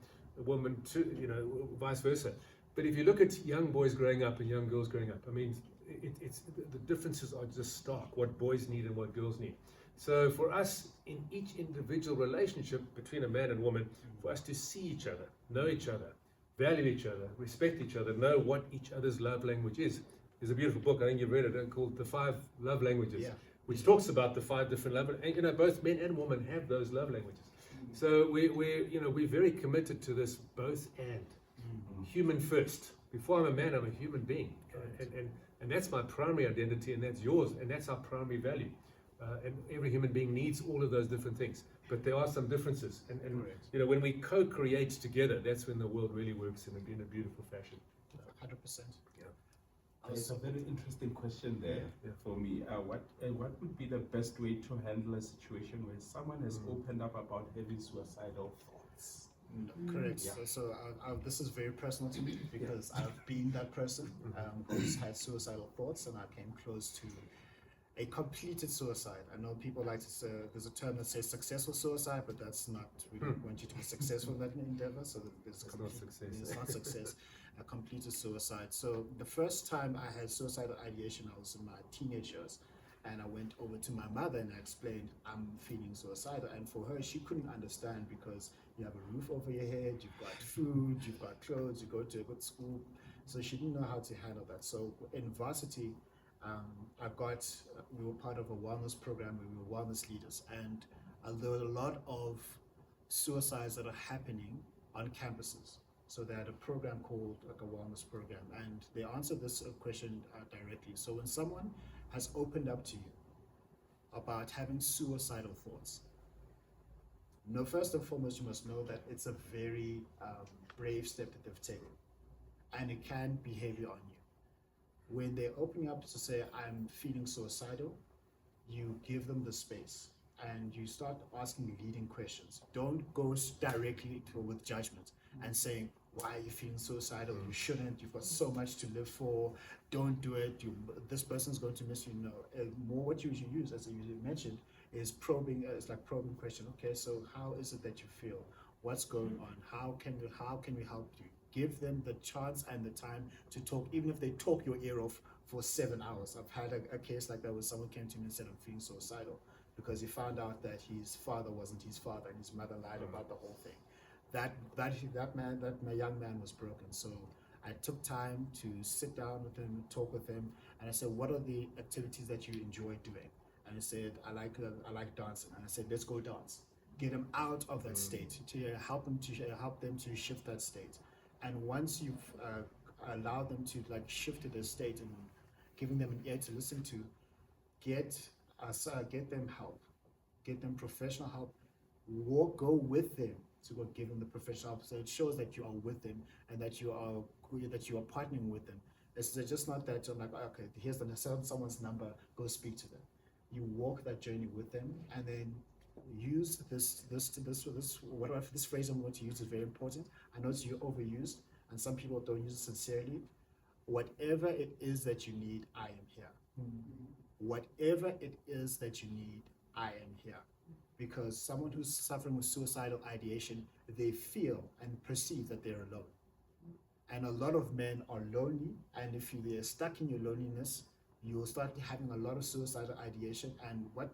women too, you know, vice versa. But if you look at young boys growing up and young girls growing up, I mean, it's the differences are just stark, what boys need and what girls need. So for us, in each individual relationship between a man and woman, for us to see each other, know each other, value each other, respect each other, know what each other's love language is. There's a beautiful book, I think you've read it, called The 5 Love Languages, which talks about the 5 different love languages. And you know, both men and women have those love languages. So we're very committed to this both and. Human first. Before I'm a man, I'm a human being. And that's my primary identity, and that's yours, and that's our primary value. And every human being needs all of those different things. But there are some differences. And you know, when we co-create together, that's when the world really works in a beautiful fashion. 100%. It's a very interesting question there for me. What would be the best way to handle a situation where someone has opened up about having suicidal thoughts? Correct. So this is very personal to me because I've been that person who's had suicidal thoughts, and I came close to a completed suicide. I know people like to say, there's a term that says successful suicide, but that's not, we don't want you to be successful in that endeavor, so it's not success. It's not success. A completed suicide. So the first time I had suicidal ideation, I was in my teenage years, and I went over to my mother and I explained, I'm feeling suicidal. And for her, she couldn't understand because you have a roof over your head, you've got food, you've got clothes, you go to a good school. So she didn't know how to handle that. So in varsity, we were part of a wellness program, we were wellness leaders, and there were a lot of suicides that are happening on campuses. So they had a program called like a wellness program, and they answered this question directly. So when someone has opened up to you about having suicidal thoughts, first and foremost, you must know that it's a very brave step that they've taken, and it can be heavy on you. When they're opening up to say, I'm feeling suicidal, you give them the space and you start asking leading questions. Don't go directly with judgment and saying, why are you feeling suicidal? You shouldn't. You've got so much to live for. Don't do it. This person's going to miss you. No. More what you use, as you mentioned, is probing. It's like probing question. Okay, so how is it that you feel? what's going on, how can we help you? Give them the chance and the time to talk, even if they talk your ear off for 7 hours. I've had a case like that where someone came to me and said I'm feeling suicidal because he found out that his father wasn't his father and his mother lied about the whole thing. That young man was broken. So I took time to sit down with him, talk with him, and I said, what are the activities that you enjoy doing? And he said, I like dancing. And I said, let's go dance. Get him out of that state, to help them to shift that state. And once you've allowed them to like shift to their state and giving them an ear to listen to, get them help, get them professional help, go with them to go give them the professional help. So it shows that you are with them and that you are partnering with them. It's just not that I'm like, okay, here's someone's number, go speak to them. You walk that journey with them, and then use this phrase I'm going to use is very important. I know it's overused, and some people don't use it sincerely. Whatever it is that you need, I am here. Whatever it is that you need, I am here. Because someone who's suffering with suicidal ideation, they feel and perceive that they're alone. And a lot of men are lonely, and if they're stuck in your loneliness, you'll start having a lot of suicidal ideation. And what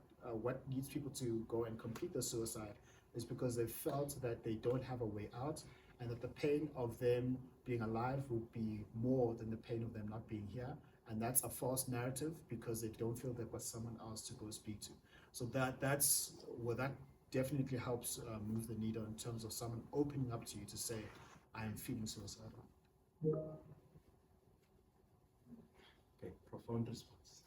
leads people to go and complete the suicide is because they felt that they don't have a way out, and that the pain of them being alive would be more than the pain of them not being here. And that's a false narrative because they don't feel they've got someone else to go speak to. So that definitely helps move the needle in terms of someone opening up to you to say, I am feeling suicidal. Okay, profound response.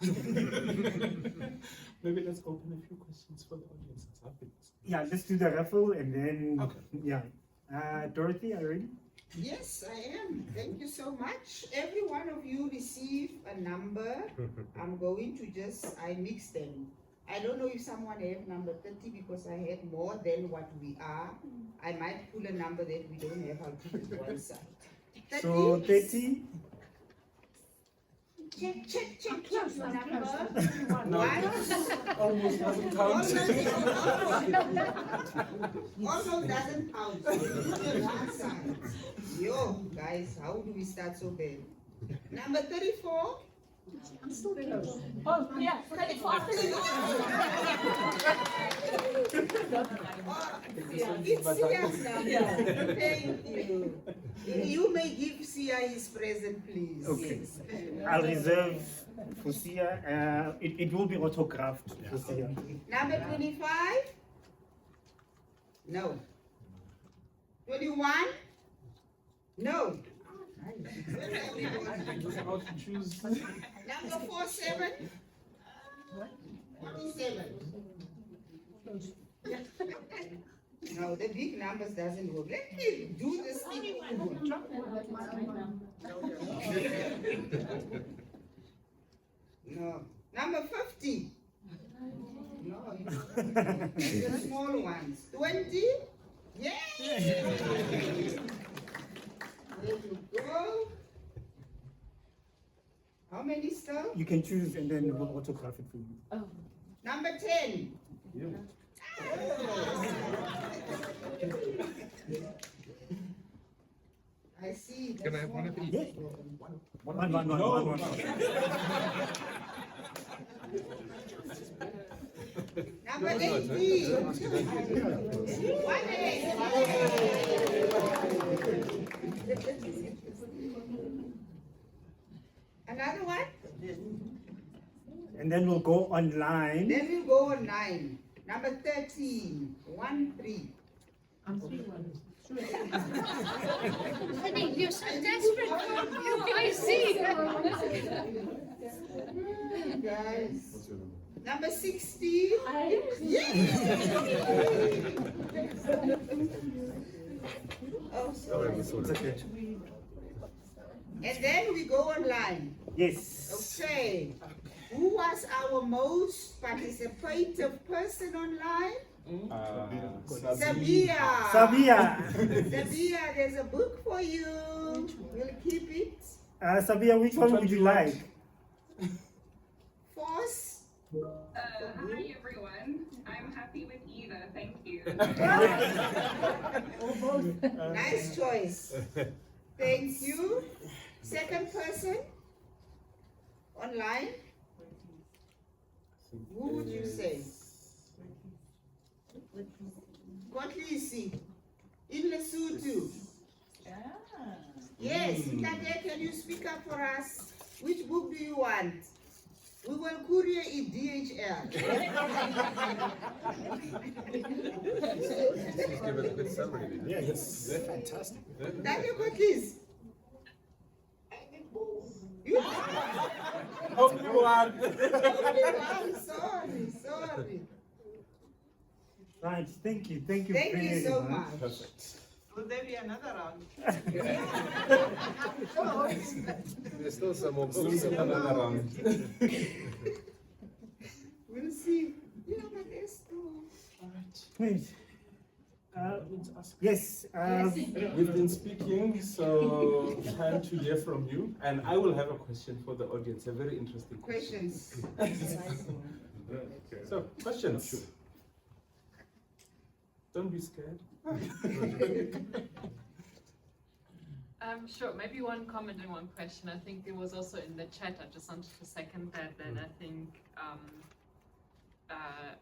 Maybe let's open a few questions for the audience. Yeah, let's do the raffle and then, okay. Yeah. Dorothy, are you ready? Yes, I am. Thank you so much. Every one of you receive a number. I'm going to I mix them. I don't know if someone have number 30 because I had more than what we are. I might pull a number that we don't have. I'll put it one side. 30. So 30. Check your number. No, almost doesn't count. Almost doesn't count. Put it one side. Yo, guys, how do we start so bad? Number 34. I'm still close. Oh, yeah, 34. It's Sia's number. Thank you. You may give Sia his present, please. Okay. Yes. I'll reserve for Sia. It will be autographed for Sia. Number 25? No. 21? No. How to choose? Number 47? 47. No, the big numbers doesn't work. Let me do this thing. No. Number 50. No. The small ones. 20? Yay! There you go. How many still? You can choose and then we'll autograph it for you. Number 10. I see. Can I have one of these? Yeah. One. Number 18. Another one? And then we'll go online. Then we go on 9. Number 13. 13. I'm 31. Honey, you're so desperate. I see. Guys. Number 60. Oh, sorry. And then we go online. Yes. Okay. Who was our most participative person online? Sabia. Sabia, there's a book for you. We'll keep it. Sabia, which one would you like? Force. Hi everyone. I'm happy with either. Thank you. Nice choice. Thank you. Second person online. Who would you say? Kotlisi. In Lesotho. Yes, Ntate, can you speak up for us? Which book do you want? We will courier it DHL. Please give us a good summary. Yeah, it's fantastic. Ntate Kotlis. Sorry. Right, thank you Thank you very so much. much. Perfect. Will there be another round? There's still some more So books. another round. We'll see. Yeah, but there's still. Great. Yes, We've been speaking, so time to hear from you. And I will have a question for the audience, a very interesting question. Questions. So, questions? Don't be scared. Sure, maybe one comment and one question. I think it was also in the chat. I just wanted to second that I think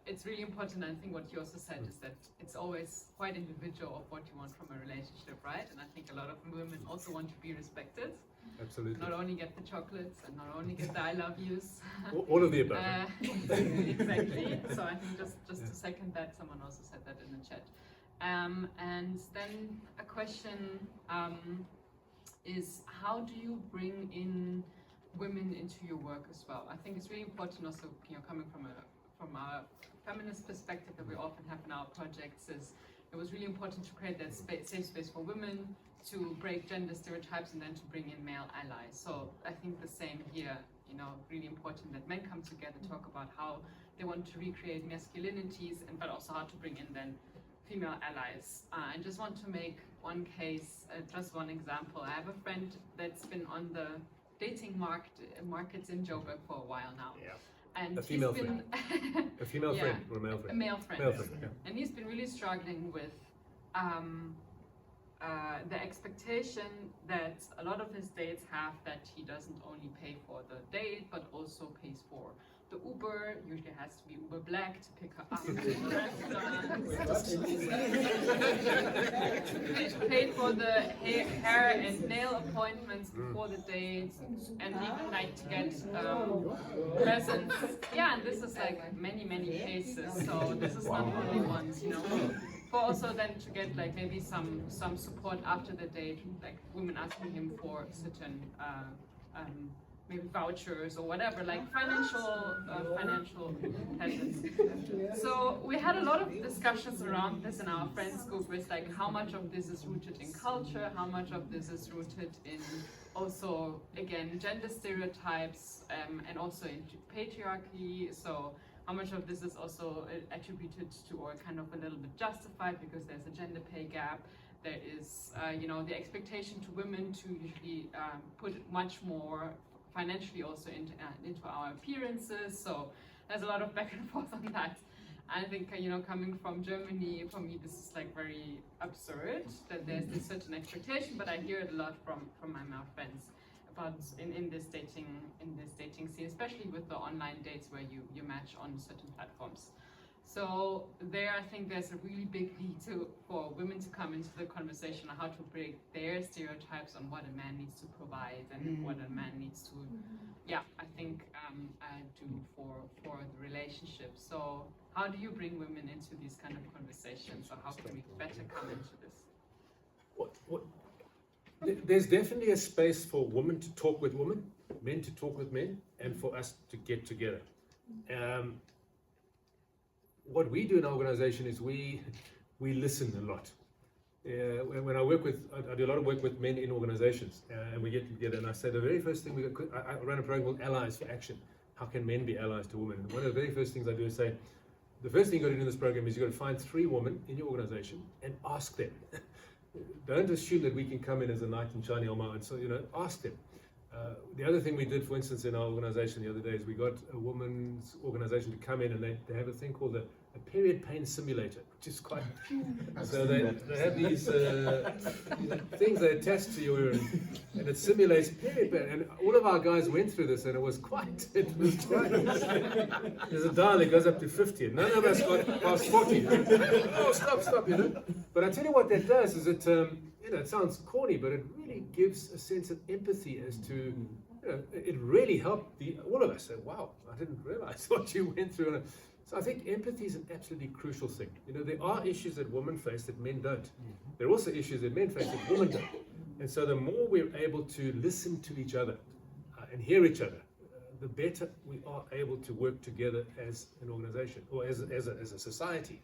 it's really important. I think what you also said is that it's always quite individual of what you want from a relationship, right? And I think a lot of women also want to be respected, Absolutely. not only get the chocolates and not only get the I love yous. All of the above. Exactly. So I think just to second that, someone also said that in the chat. And then a question is, how do you bring in women into your work as well? I think it's really important also, coming from a feminist perspective that we often have in our projects, is it was really important to create that safe space for women, to break gender stereotypes, and then to bring in male allies. So I think the same here, really important that men come together, talk about how they want to recreate masculinities, but also how to bring in then female allies. I just want to make one case, just one example. I have a friend that's been on the dating markets in Joburg for a while now. Yeah. And A female he's been A female Yeah. friend or a male a friend? male friend. Male friend, yeah. And he's been really struggling with the expectation that a lot of his dates have, that he doesn't only pay for the date, but also pays for the Uber. Usually has to be Uber Black to pick her up at the restaurant. Paid for the hair and nail appointments before the date, and even like to get presents. Yeah, and this is like many cases. So this is not only once, For also then to get like maybe some support after the date, like women asking him for certain maybe vouchers or whatever, like financial presents. So we had a lot of discussions around this in our friends group, with like how much of this is rooted in culture, how much of this is rooted in also, again, gender stereotypes, and also in patriarchy. So how much of this is also attributed to, or kind of a little bit justified, because there's a gender pay gap. There is, the expectation to women to usually put much more financially also into our appearances. So there's a lot of back and forth on that. I think, coming from Germany, for me, this is like very absurd that there's this certain expectation, but I hear it a lot from my male friends about in this dating scene, especially with the online dates where you match on certain platforms. So there, I think there's a really big need for women to come into the conversation on how to break their stereotypes on what a man needs to provide and what a man needs to, I think do for the relationship. So how do you bring women into these kind of conversations, or how can we better come into this? There's definitely a space for women to talk with women, men to talk with men, and for us to get together. What we do in our organization is we listen a lot. When I do a lot of work with men in organizations, and we get together, and I say the very first thing I run a program called Allies for Action. How can men be allies to women? And one of the very first things I do is say, the first thing you got to do in this program is you got to find 3 women in your organization and ask them. Don't assume that we can come in as a knight in shining armor, and so ask them. The other thing we did, for instance, in our organization the other day is we got a women's organization to come in, and they have a thing called a period pain simulator, which is quite. So they have these things they attach to your urine, and it simulates period pain. And all of our guys went through this, and it was quite. There's a dial that goes up to 50, and none of us got past 40. Oh, stop, you know. But I tell you what that does is it, it sounds corny, but it really gives a sense of empathy as to. It really helped all of us. Say, wow, I didn't realize what you went through. So I think empathy is an absolutely crucial thing. There are issues that women face that men don't. There are also issues that men face that women don't. And so the more we're able to listen to each other and hear each other, the better we are able to work together as an organization or as a society.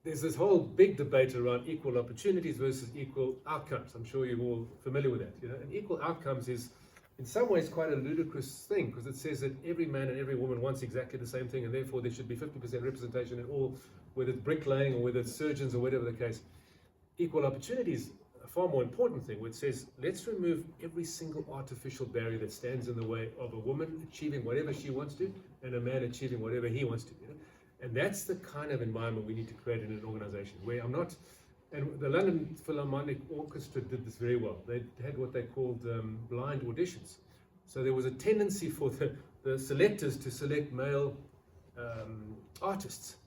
There's this whole big debate around equal opportunities versus equal outcomes. I'm sure you're all familiar with that. And equal outcomes is, in some ways, quite a ludicrous thing because it says that every man and every woman wants exactly the same thing, and therefore there should be 50% representation in all, whether it's bricklaying or whether it's surgeons or whatever the case. Equal opportunity is a far more important thing, where it says let's remove every single artificial barrier that stands in the way of a woman achieving whatever she wants to and a man achieving whatever he wants to. And that's the kind of environment we need to create in an organization where I'm not, and the London Philharmonic Orchestra did this very well. They had what they called blind auditions. So there was a tendency for the selectors to select male artists.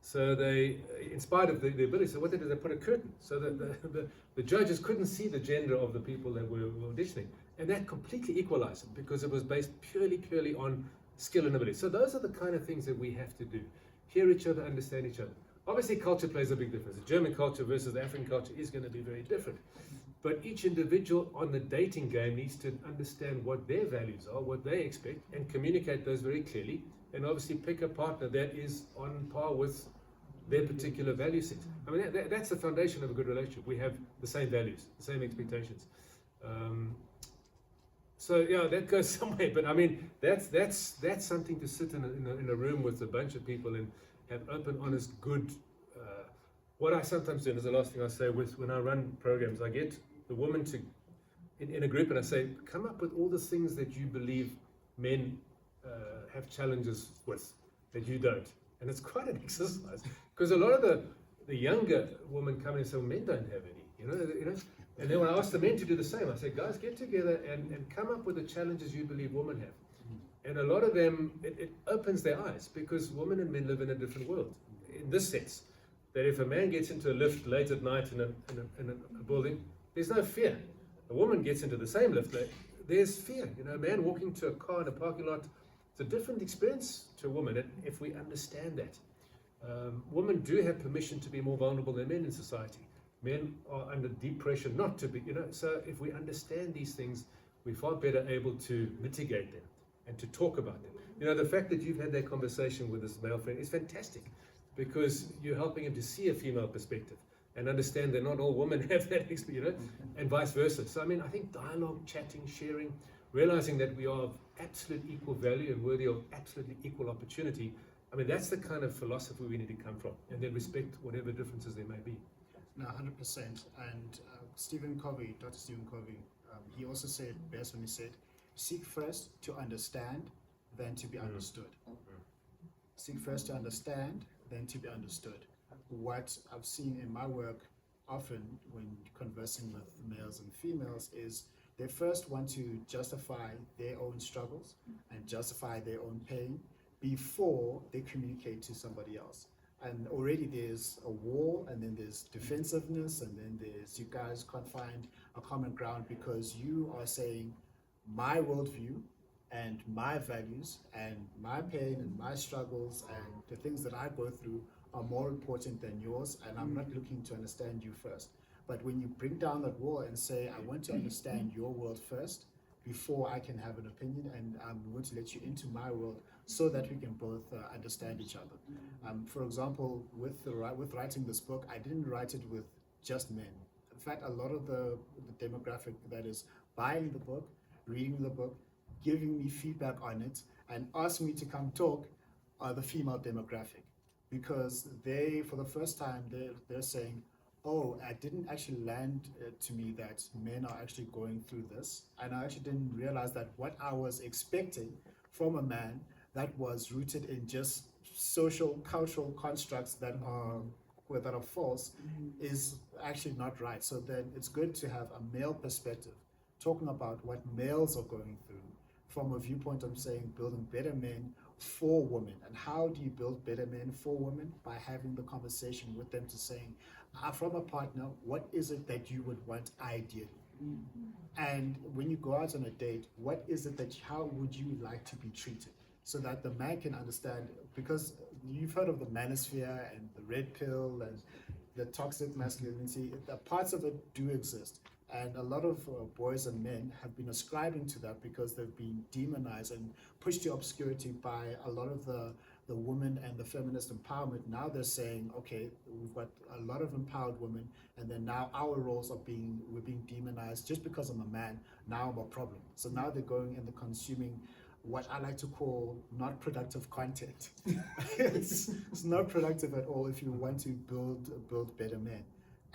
So they, in spite of the ability, so what they did, they put a curtain so that the judges couldn't see the gender of the people that were auditioning. And that completely equalized it because it was based purely on skill and ability. So those are the kind of things that we have to do. Hear each other, understand each other. Obviously, culture plays a big difference. The German culture versus the African culture is going to be very different. But each individual on the dating game needs to understand what their values are, what they expect, and communicate those very clearly. And obviously pick a partner that is on par with their particular value set. I mean, that's the foundation of a good relationship. We have the same values, the same expectations. So yeah, that goes somewhere. But I mean, that's something to sit in a room with a bunch of people and have open, honest, good. What I sometimes do, and is the last thing I say, when I run programs, I get the woman in a group and I say, come up with all the things that you believe men have challenges with that you don't. And it's quite an exercise because a lot of the younger women come in and say, well, men don't have any, you know. And then when I ask the men to do the same, I say, guys, get together and come up with the challenges you believe women have. And a lot of them, it opens their eyes because women and men live in a different world. In this sense, that if a man gets into a lift late at night in a building, there's no fear. A woman gets into the same lift, there's fear. You know, a man walking to a car in a parking lot, it's a different experience to a woman. And if we understand that, women do have permission to be more vulnerable than men in society. Men are under deep pressure not to be, you know. So if we understand these things, we're far better able to mitigate them and to talk about them. You know, the fact that you've had that conversation with this male friend is fantastic because you're helping him to see a female perspective and understand that not all women have that experience, you know, and vice versa. So, I mean, I think dialogue, chatting, sharing, realizing that we are of absolute equal value and worthy of absolutely equal opportunity, I mean, that's the kind of philosophy we need to come from, and then respect whatever differences there may be. No, 100%. And Stephen Covey, Dr. Stephen Covey, he also said best when he said, seek first to understand, then to be understood. Seek first to understand, then to be understood. What I've seen in my work often when conversing with males and females is they first want to justify their own struggles and justify their own pain before they communicate to somebody else. And already there's a war, and then there's defensiveness, and then there's you guys can't find a common ground because you are saying my worldview and my values and my pain and my struggles and the things that I go through are more important than yours, and I'm not looking to understand you first. But when you bring down that wall and say, I want to understand your world first before I can have an opinion, and I'm going to let you into my world so that we can both understand each other. For example, with writing this book, I didn't write it with just men. In fact, a lot of the demographic that is buying the book, reading the book, giving me feedback on it, and asking me to come talk are the female demographic. Because they, for the first time, they're saying, oh, I didn't actually land to me that men are actually going through this. And I actually didn't realize that what I was expecting from a man that was rooted in just social, cultural constructs that are false is actually not right. So then it's good to have a male perspective, talking about what males are going through from a viewpoint of saying building better men for women. And how do you build better men for women? By having the conversation with them to saying, from a partner, what is it that you would want ideally? And when you go out on a date, what is it that, how would you like to be treated? So that the man can understand, because you've heard of the manosphere and the red pill and the toxic masculinity, the parts of it do exist. And a lot of boys and men have been ascribing to that because they've been demonized and pushed to obscurity by a lot of the women and the feminist empowerment. Now they're saying, okay, we've got a lot of empowered women, and then now our roles we're being demonized just because I'm a man. Now I'm a problem. So now they're going and they're consuming what I like to call not productive content. it's not productive at all if you want to build better men.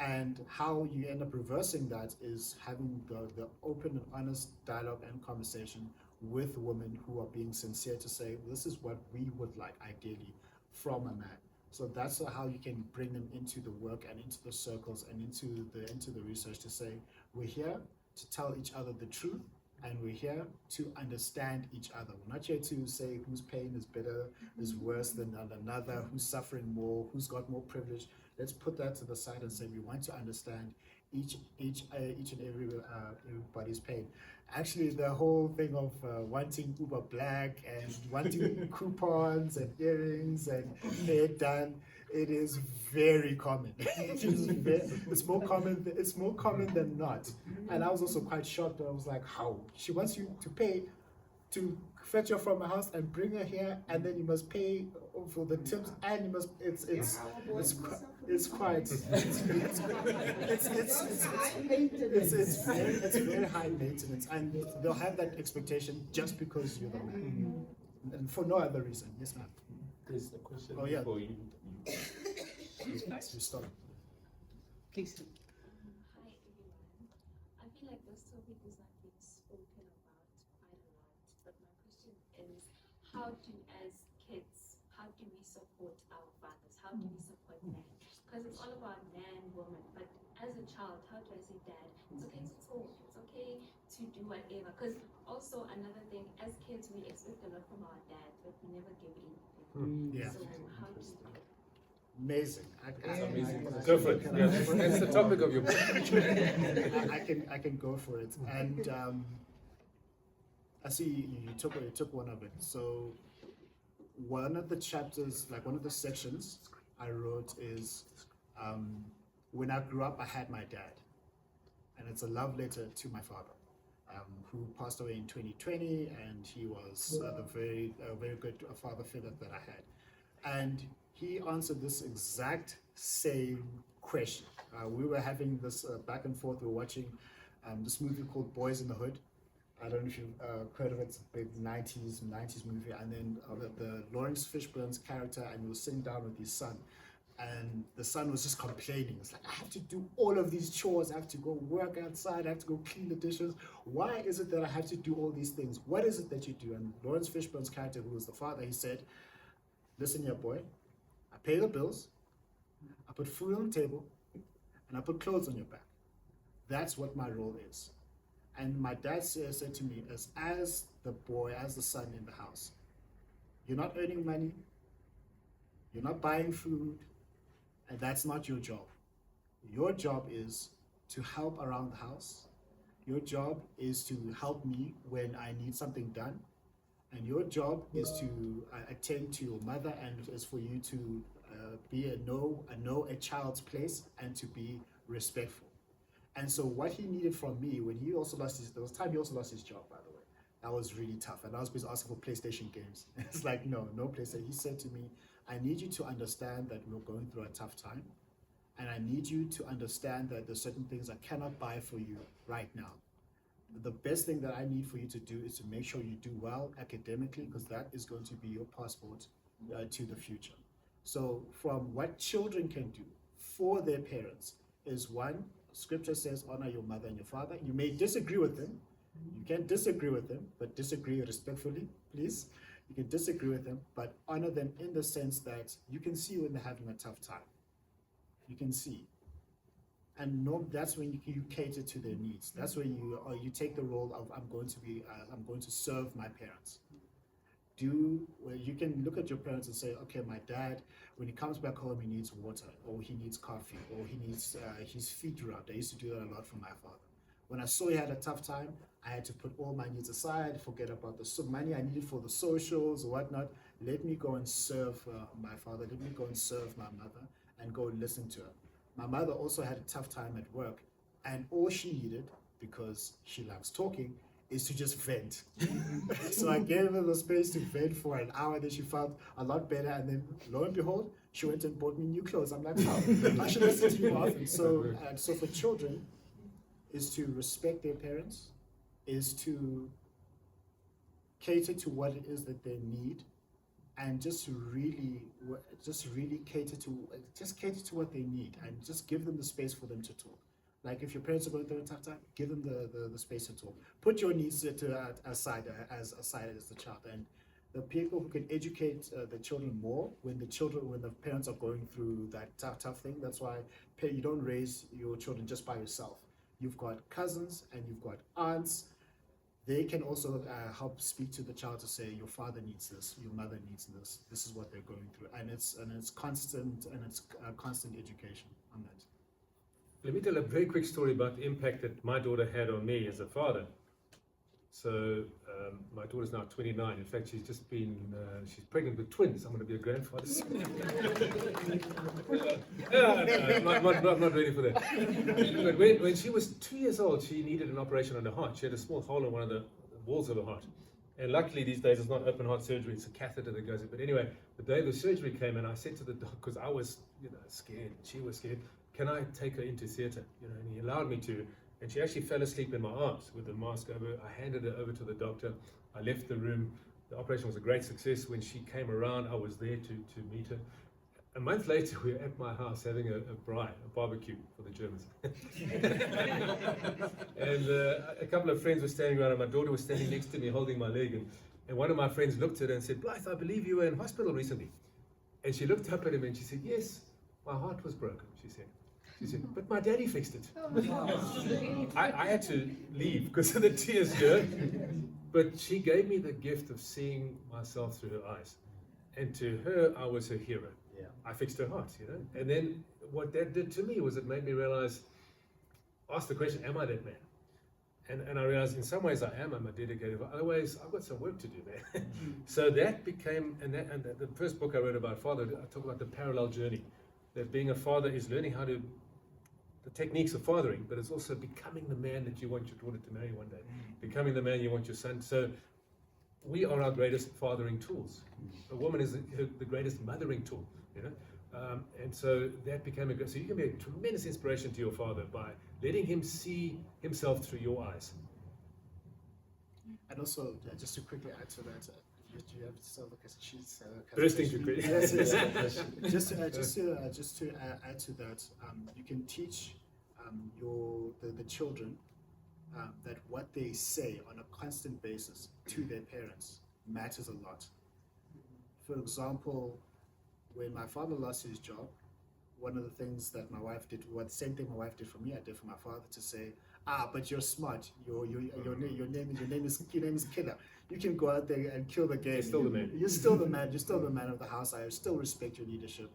And how you end up reversing that is having the open and honest dialogue and conversation with women who are being sincere to say, this is what we would like ideally from a man. So that's how you can bring them into the work and into the circles and into the research to say, we're here to tell each other the truth, and we're here to understand each other. We're not here to say whose pain is better, is worse than another, who's suffering more, who's got more privilege. Let's put that to the side and say we want to understand each and everybody's pain. Actually, the whole thing of wanting Uber Black and wanting coupons and earrings and hair done, it is very common. It's more common than not. And I was also quite shocked. I was like, how? She wants you to pay to fetch her from her house and bring her here, and then you must pay for the tips, and you must. It's very high maintenance, and they'll have that expectation just because you're the man, and for no other reason. Yes, ma'am. There's a question yeah. for you. You stop. Please. Hi everyone. I feel like this topic is not being spoken about quite a lot, but my question is, how do we support our fathers? How do we support men? Because it's all about man, woman, but as a child, how do I say, Dad, it's okay to talk, it's okay to do whatever? Because also another thing, as kids we expect a lot from our dad, but we never give anything. Yeah. So how do you do it? Amazing. Go for it. Yeah, that's the topic of your book. I can go for it. And I see you took one of it. So one of the chapters, like one of the sections I wrote is when I grew up, I had my dad, and it's a love letter to my father, who passed away in 2020, and he was the very good father figure that I had, and he answered this exact same question. We were having this back and forth. We were watching this movie called Boys in the Hood. I don't know if you've heard of it. It's a big 90s movie. And then the Lawrence Fishburne's character, and he was sitting down with his son. And the son was just complaining. It's like, I have to do all of these chores. I have to go work outside. I have to go clean the dishes. Why is it that I have to do all these things? What is it that you do? And Lawrence Fishburne's character, who was the father, he said, listen here, boy. I pay the bills, I put food on the table, and I put clothes on your back. That's what my role is. And my dad said to me, as the boy, as the son in the house, you're not earning money, you're not buying food, and that's not your job. Your job is to help around the house. Your job is to help me when I need something done. And your job is to attend to your mother, and is for you to know a child's place and to be respectful. And so what he needed from me, when he also lost there was time he also lost his job, by the way. That was really tough. And I was asking for PlayStation games. It's like, no PlayStation. He said to me, I need you to understand that we're going through a tough time. And I need you to understand that there's certain things I cannot buy for you right now. The best thing that I need for you to do is to make sure you do well academically, because that is going to be your passport to the future. So from what children can do for their parents is, one, scripture says, honor your mother and your father. You may disagree with them. You can disagree with them, but disagree respectfully, please. You can disagree with them, but honor them in the sense that you can see when they're having a tough time. You can see. And that's when you cater to their needs. That's when you take the role of I'm going to serve my parents. Where you can look at your parents and say, okay, my dad, when he comes back home, he needs water, or he needs coffee, or he needs his feet rubbed. I used to do that a lot for my father. When I saw he had a tough time, I had to put all my needs aside, forget about the money I needed for the socials or whatnot. Let me go and serve my father. Let me go and serve my mother and go listen to her. My mother also had a tough time at work, and all she needed, because she loves talking, is to just vent. So I gave her the space to vent for an hour, then she felt a lot better, and then lo and behold, she went and bought me new clothes. I'm like, wow, I should listen to you more often. So for children, is to respect their parents, is to cater to what it is that they need, and just really cater to what they need, and just give them the space for them to talk. Like if your parents are going through a tough time, give them the space to talk. Put your needs aside as the child, and the people who can educate the children more when the parents are going through that tough thing. That's why you don't raise your children just by yourself. You've got cousins and you've got aunts. They can also help speak to the child to say, your father needs this, your mother needs this. This is what they're going through, and it's constant education on that. Let me tell a very quick story about the impact that my daughter had on me as a father. So my daughter's now 29. In fact, she's just been, she's pregnant with twins. I'm going to be a grandfather soon. No, I'm not ready for that. But when she was 2 years old, she needed an operation on her heart. She had a small hole in one of the walls of her heart. And luckily these days it's not open heart surgery, it's a catheter that goes in. But anyway, the day the surgery came in, I said to the doctor, because I was scared, she was scared, can I take her into theatre? And he allowed me to. And she actually fell asleep in my arms with the mask over. I handed her over to the doctor. I left the room. The operation was a great success. When she came around, I was there to meet her. A month later, we were at my house having a barbecue for the Germans. And a couple of friends were standing around, and my daughter was standing next to me holding my leg. And one of my friends looked at her and said, Blythe, I believe you were in hospital recently. And she looked up at him and she said, yes, my heart was broken, she said. She said, but my daddy fixed it. I had to leave because of the tears here. But she gave me the gift of seeing myself through her eyes. And to her, I was her hero. Yeah. I fixed her heart, And then what that did to me was it made me realize, ask the question, am I that man? And I realized in some ways I am, I'm a dedicated, but other ways I've got some work to do there. So that became, and the first book I wrote about fatherhood, I talk about the parallel journey. That being a father is learning how to, the techniques of fathering, but it's also becoming the man that you want your daughter to marry one day, becoming the man you want your son. So we are our greatest fathering tools. A woman is the greatest mothering tool, and so that became so you can be a tremendous inspiration to your father by letting him see himself through your eyes. And also, just to quickly add to that, you have to look at she's bursting to credit. Yes. Just to add to that, you can teach the children that what they say on a constant basis to their parents matters a lot. For example, when my father lost his job, one of the things that my wife did, the same thing my wife did for me, I did for my father, to say, but you're smart. Your name is killer. You can go out there and kill the game. You're still the man. You're still the man. You're still the man of the house. I still respect your leadership.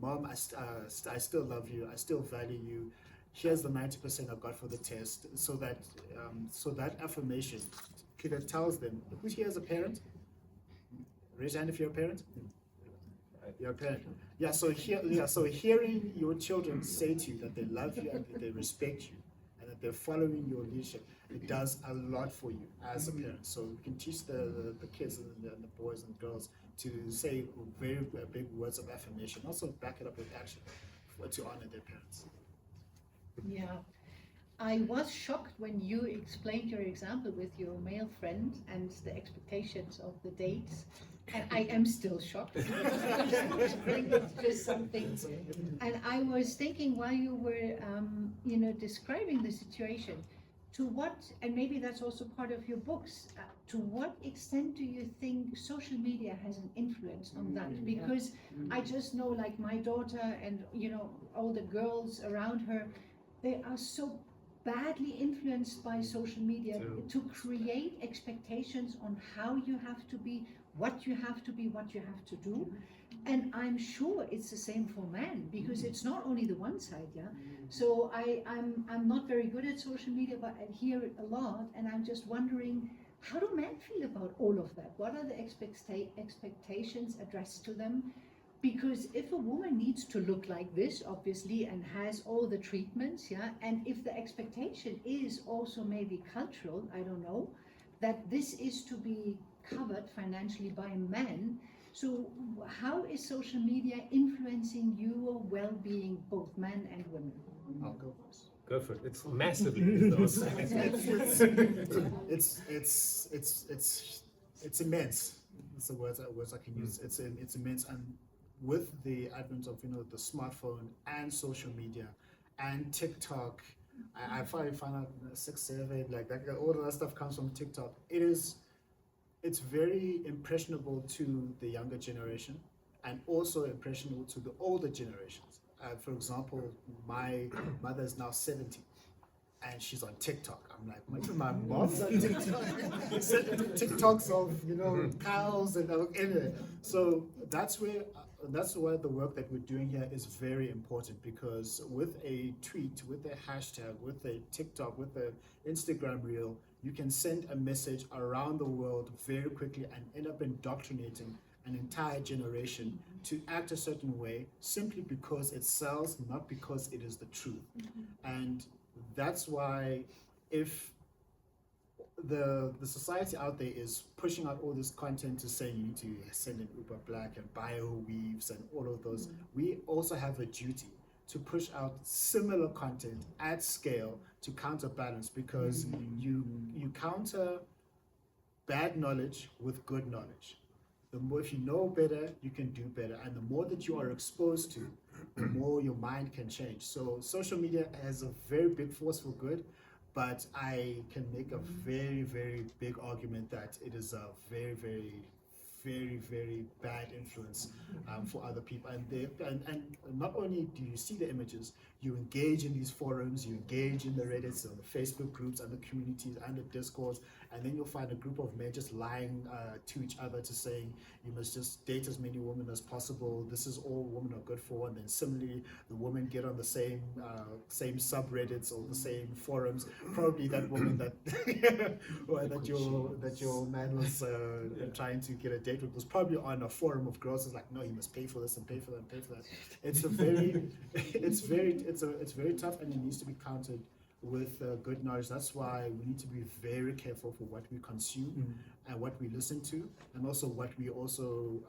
Mom, I still love you. I still value you. Here's the 90% I got for the test. So that affirmation that tells them, who's here as a parent? Raise your hand if you're a parent. You're a parent. Yeah. So hearing your children say to you that they love you and that they respect you and that they're following your leadership, it does a lot for you as a parent. So we can teach the kids and the boys and girls to say very big words of affirmation. Also back it up with action to honor their parents. Yeah. I was shocked when you explained your example with your male friend and the expectations of the dates. And I am still shocked. It's just something. And I was thinking while you were, describing the situation, to what, and maybe that's also part of your books, to what extent do you think social media has an influence on that? Because I just know, like my daughter and all the girls around her, they are so badly influenced by social media to create expectations on how you have to be, what you have to be, what you have to do. And I'm sure it's the same for men, because it's not only the one side, So I'm not very good at social media, but I hear it a lot, and I'm just wondering, how do men feel about all of that? What are the expectations addressed to them? Because if a woman needs to look like this, obviously, and has all the treatments, and if the expectation is also maybe cultural, I don't know, that this is to be covered financially by men. So how is social media influencing your well-being, both men and women? I'll go first. Go for it. It's massively. It's immense. That's the words I can use. It's immense, and with the advent of the smartphone and social media and TikTok, I finally found out 6, 7, like that. All of that stuff comes from TikTok. It's very impressionable to the younger generation, and also impressionable to the older generations. For example, my mother is now 70, and she's on TikTok. I'm like, my mom's on TikTok. TikToks of cows and anyway. So that's why the work that we're doing here is very important, because with a tweet, with a hashtag, with a TikTok, with an Instagram reel, you can send a message around the world very quickly and end up indoctrinating an entire generation to act a certain way simply because it sells, not because it is the truth. And that's why if the society out there is pushing out all this content to say you need to send in Uber Black and bio weaves and all of those, we also have a duty to push out similar content at scale to counterbalance, because you counter bad knowledge with good knowledge. The more, if you know better, you can do better, and the more that you are exposed to, the more your mind can change. So social media has a very big force for good, but I can make a very, very big argument that it is a very, very, very, very bad influence for other people. And not only do you see the images, you engage in these forums, you engage in the Reddits and the Facebook groups and the communities and the Discords, and then you'll find a group of men just lying to each other to saying you must just date as many women as possible, this is all women are good for. And then similarly the women get on the same subreddits or the same forums. Probably that woman that or that your man was trying to get a date with was probably on a forum of girls. It's like, no, you must pay for this and pay for that and pay for that. It's a very it's very tough, and it needs to be countered with good knowledge. That's why we need to be very careful for what we consume and what we listen to, and also what we also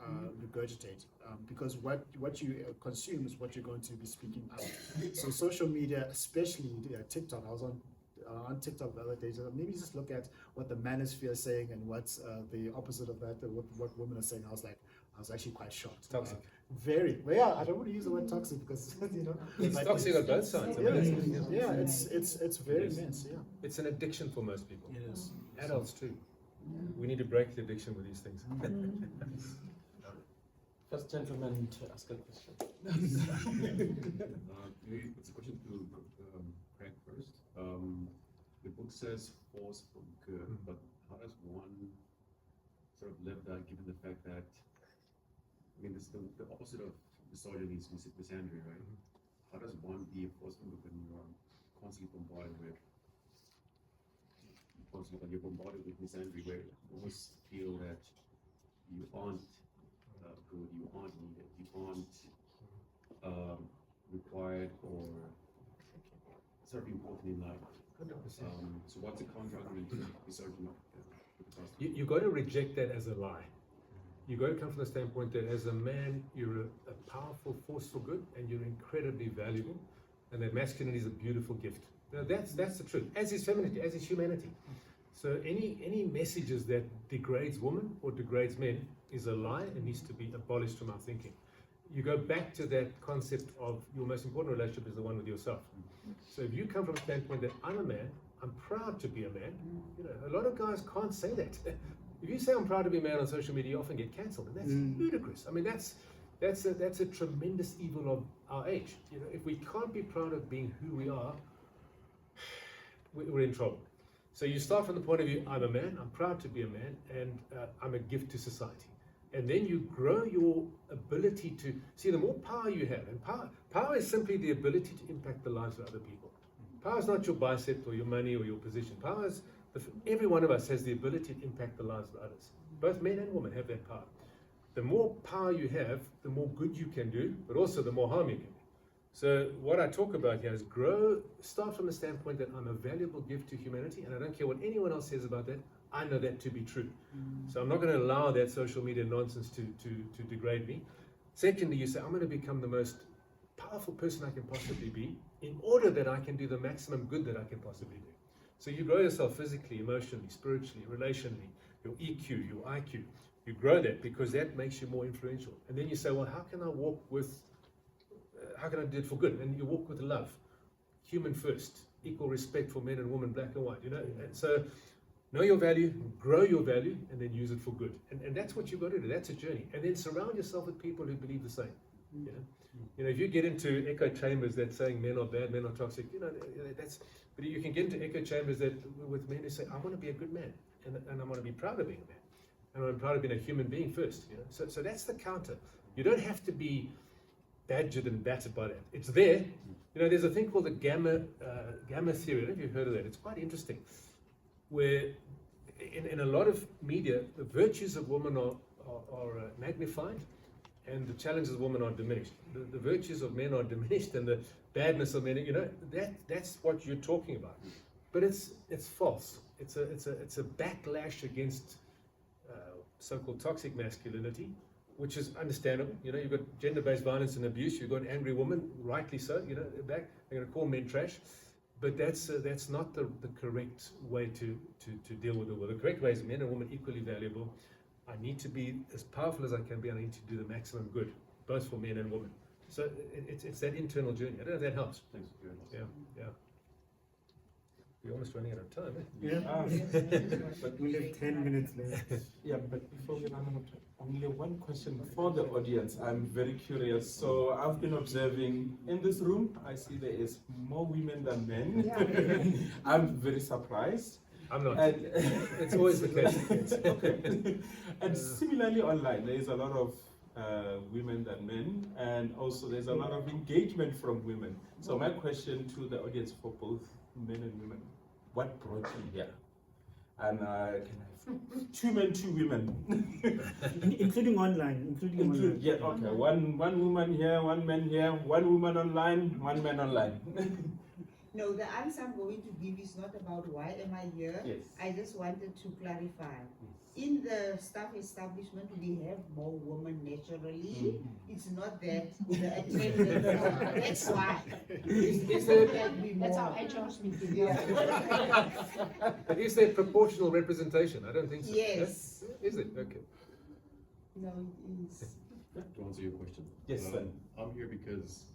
regurgitate, because what you consume is what you're going to be speaking out. So social media, especially TikTok, I was on TikTok the other day, so maybe just look at what the manosphere is saying and what's the opposite of that, what women are saying. I was actually quite shocked. Toxic. Very. Well, yeah, I don't want to use the word toxic because it's toxic on both sides. It's very immense. Yeah, it's an addiction for most people. Yes, adults too. We need to break the addiction with these things. First gentleman to ask a question. Maybe it's a question to Craig first. The book says force for good, but how does one sort of live that, given the fact that, I mean, this the opposite of misogyny is misandry, right? How does one be a force for good when you're constantly bombarded with misandry, where you always feel that you aren't good, you aren't needed, you aren't required or sort of important in life. So what's the counter-argument to misogyny? You got to reject that as a lie. You got to come from the standpoint that as a man, you're a powerful force for good, and you're incredibly valuable, and that masculinity is a beautiful gift. Now that's the truth. As is femininity, as is humanity. So any messages that degrades women or degrades men is a lie and needs to be abolished from our thinking. You go back to that concept of your most important relationship is the one with yourself. So if you come from a standpoint that I'm a man, I'm proud to be a man. You know, a lot of guys can't say that. If you say I'm proud to be a man on social media, you often get cancelled, and that's ludicrous. I mean, that's a tremendous evil of our age. You know, if we can't be proud of being who we are, we're in trouble. So you start from the point of view, I'm a man, I'm proud to be a man, and I'm a gift to society. And then you grow your ability to see the more power you have. And power is simply the ability to impact the lives of other people. Power is not your bicep or your money or your position. Power is, every one of us has the ability to impact the lives of others. Both men and women have that power. The more power you have, the more good you can do, but also the more harm you can do. So what I talk about here is start from the standpoint that I'm a valuable gift to humanity, and I don't care what anyone else says about that, I know that to be true. So I'm not going to allow that social media nonsense to degrade me. Secondly, you say, I'm going to become the most powerful person I can possibly be in order that I can do the maximum good that I can possibly do. So you grow yourself physically, emotionally, spiritually, relationally, your EQ, your IQ. You grow that because that makes you more influential. And then you say, well, how can I do it for good? And you walk with love, human first, equal respect for men and women, black and white, you know. And so know your value, grow your value, and then use it for good. And that's what you've got to do. That's a journey. And then surround yourself with people who believe the same. You know, if you get into echo chambers that saying men are bad, men are toxic, you know, but you can get into echo chambers that with men who say, I want to be a good man, and I want to be proud of being a man, and I'm proud of being a human being first. You know, so that's the counter. You don't have to be badgered and battered by that. It's there. You know, there's a thing called the gamma theory. I don't know if you've heard of that. It's quite interesting. Where in a lot of media, the virtues of women are magnified, and the challenges of women are diminished. The virtues of men are diminished, and the badness of men, you know, that's what you're talking about. But it's false. It's a backlash against so-called toxic masculinity, which is understandable. You know, you've got gender-based violence and abuse. You've got angry women, rightly so. You know, they're going to call men trash. But that's not the correct way to deal with the world. The correct way is men and women equally valuable. I need to be as powerful as I can be, and I need to do the maximum good, both for men and women. So it's that internal journey. I don't know if that helps. Thanks very much. Yeah. We're almost running out of time, eh? Yeah. But we have 10 minutes left. Yeah, but before we run out of time, only one question for the audience. I'm very curious. So I've been observing in this room, I see there is more women than men. Yeah. I'm very surprised. I'm not. It's always the case. Okay. And similarly online, there is a lot of women than men, and also there's a lot of engagement from women. So my question to the audience for both men and women, what brought you here? And can I have 2 men, 2 women? Including online. Yeah, okay. One woman here, 1 man here, 1 woman online, 1 man online. No, the answer I'm going to give is not about why am I here. Yes. I just wanted to clarify. In the staff establishment, we have more women naturally. It's not that the attendance, that's why. That's our HR speaking. Yeah. But is there proportional representation? I don't think so. Yes. Is it? Okay. No, it is. To answer your question. Yes, sir. I'm here because,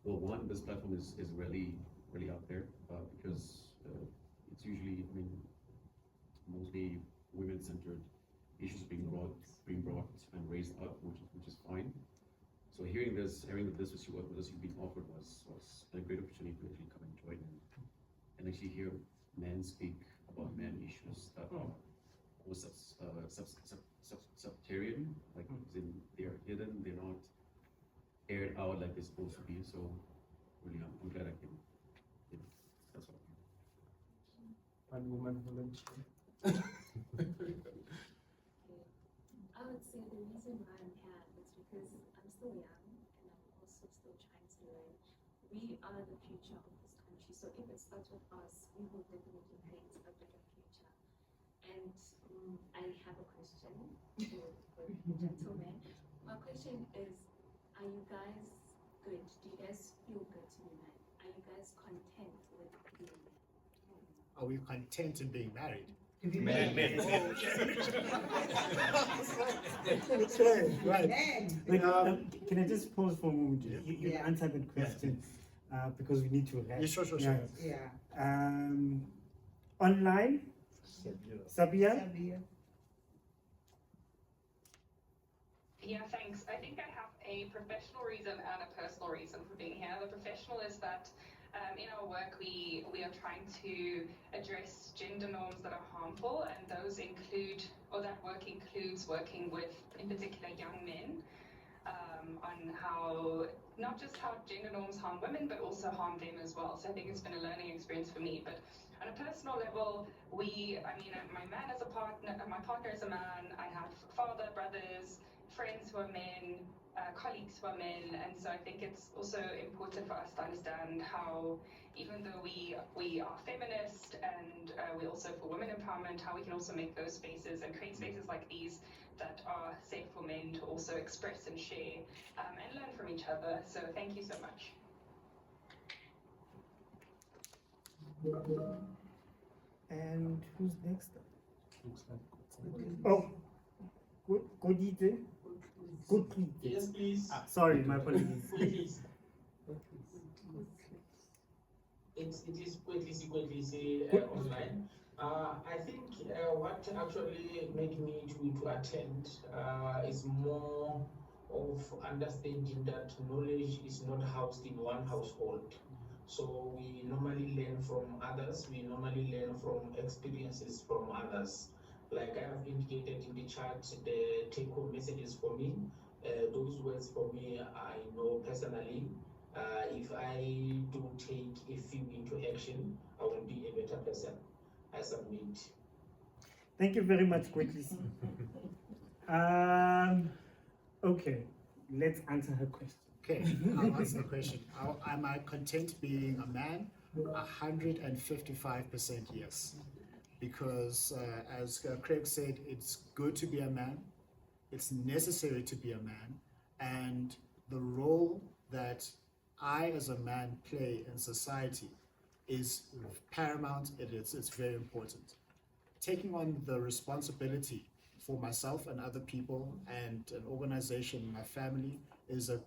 well, one, this platform is really out there because it's usually, I mean, mostly women-centered issues being brought and raised up, which is fine. So hearing this what was being offered was a great opportunity to actually come and join and actually hear men speak about men issues that are almost subterranean, like they're hidden, they're not aired out like they're supposed to be. So really, I'm glad I came. Yeah, that's all. 1 woman volunteer. I would say the reason why I'm here is because I'm still young and I'm also still trying to learn. We are the future of this country, so if it starts with us, we will definitely paint a better future. And I have a question for the gentleman. My question is, are you guys good? Do you guys feel good to be married? Are you guys content with being married? Are we content in being married? Man. Right. Wait, can I just pause for a moment? You answered that question because we need to wrap. Yeah, sure. Yeah. online, Sabia. Yeah, thanks. I think I have a professional reason and a personal reason for being here. The professional is that in our work we are trying to address gender norms that are harmful, and those include, or that work includes working with, in particular, young men on how, not just how gender norms harm women, but also harm them as well. So I think it's been a learning experience for me. But on a personal level, my man is a partner, my partner is a man, I have father, brothers, friends who are men, colleagues who are men, and so I think it's also important for us to understand how, even though we are feminist and we're also for women empowerment, how we can also make those spaces and create spaces like these that are safe for men to also express and share and learn from each other. So thank you so much. And who's next? Oh, good. Yes, please. Sorry, my apologies. Please. It is Kwetlizi online. I think what actually made me to attend is more of understanding that knowledge is not housed in one household. So we normally learn from others, we normally learn from experiences from others. Like I have indicated in the chat, the take-home messages for me, those words for me, I know personally, if I don't take a few into action, I will be a better person. I submit. Thank you very much, quickly. Okay, let's answer her question. Okay, I'll answer the question. Am I content being a man? 155% yes. Because as Craig said, it's good to be a man, it's necessary to be a man, and the role that I as a man play in society is paramount. It's very important. Taking on the responsibility for myself and other people and an organization, my family, is a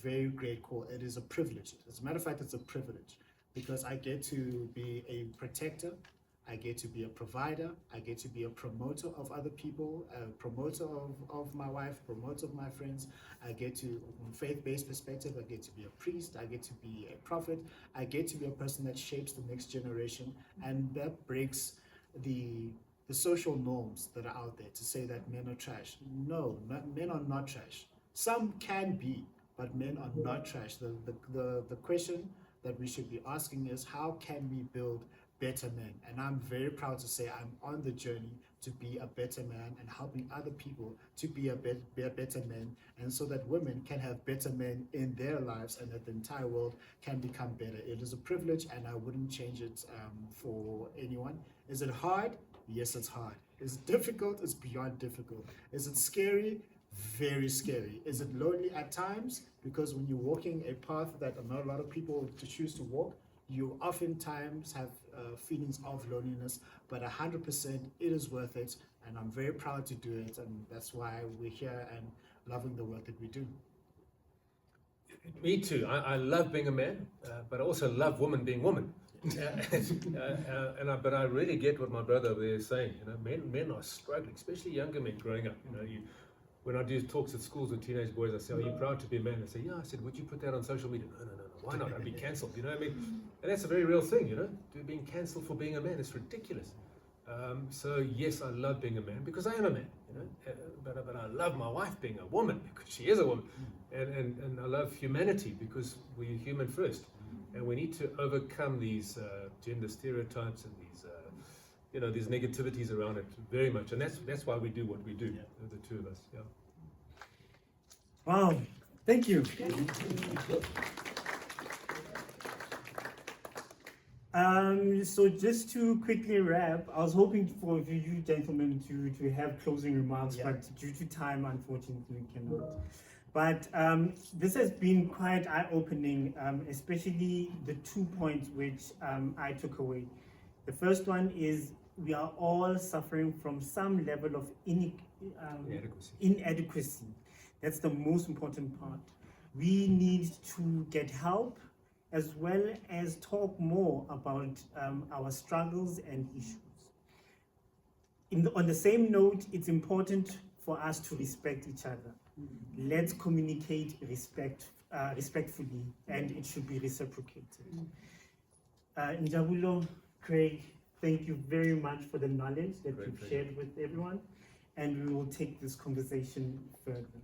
very great call. It is a privilege. As a matter of fact, it's a privilege because I get to be a protector, I get to be a provider, I get to be a promoter of other people, a promoter of my wife, promoter of my friends. I get to, from a faith-based perspective, I get to be a priest, I get to be a prophet, I get to be a person that shapes the next generation, and that breaks the social norms that are out there to say that men are trash. No, men are not trash. Some can be, but men are not trash. The question that we should be asking is, how can we build better men? And I'm very proud to say I'm on the journey to be a better man and helping other people to be a better man, and so that women can have better men in their lives and that the entire world can become better. It is a privilege and I wouldn't change it for anyone. Is it hard? Yes, it's hard. Is it difficult? It's beyond difficult. Is it scary? Very scary. Is it lonely at times? Because when you're walking a path that not a lot of people choose to walk, you oftentimes have feelings of loneliness, but 100% it is worth it, and I'm very proud to do it, and that's why we're here and loving the work that we do. Me too. I love being a man, but I also love women being women. But I really get what my brother over there is saying. You know, men are struggling, especially younger men growing up. You know, when I do talks at schools with teenage boys, I say, "Are you proud to be a man?" They say, "Yeah." I said, "Would you put that on social media?" No. Why not? I'd be cancelled. You know what I mean? And that's a very real thing. You know, being cancelled for being a man is ridiculous. So yes, I love being a man because I am a man. You know, but I love my wife being a woman because she is a woman, and I love humanity because we're human first, and we need to overcome these gender stereotypes and these these negativities around it very much, and that's why we do what we do, the two of us. Yeah. Wow, thank you. So just to quickly wrap, I was hoping for you gentlemen to have closing remarks, but due to time, unfortunately, we cannot. But this has been quite eye-opening, especially the 2 points which I took away. The first one is we are all suffering from some level of inadequacy. That's the most important part. We need to get help, as well as talk more about our struggles and issues. On the same note, it's important for us to respect each other. Let's communicate respectfully, and it should be reciprocated. Njabulo, Craig, thank you very much for the knowledge that you've shared with everyone, and we will take this conversation further.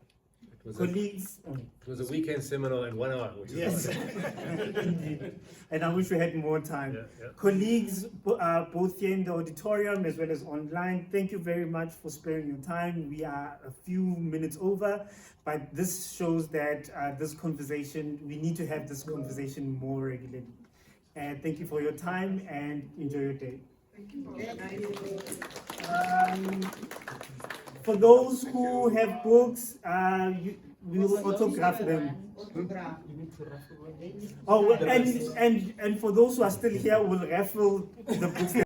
Colleagues, It was a weekend seminar in 1 hour, which is yes, indeed. And I wish we had more time. Yeah. Colleagues, both here in the auditorium as well as online, thank you very much for sparing your time. We are a few minutes over, but this shows that we need to have this conversation more regularly. And thank you for your time and enjoy your day. For those who have books, we will autograph them. Oh, and for those who are still here, we'll raffle the books.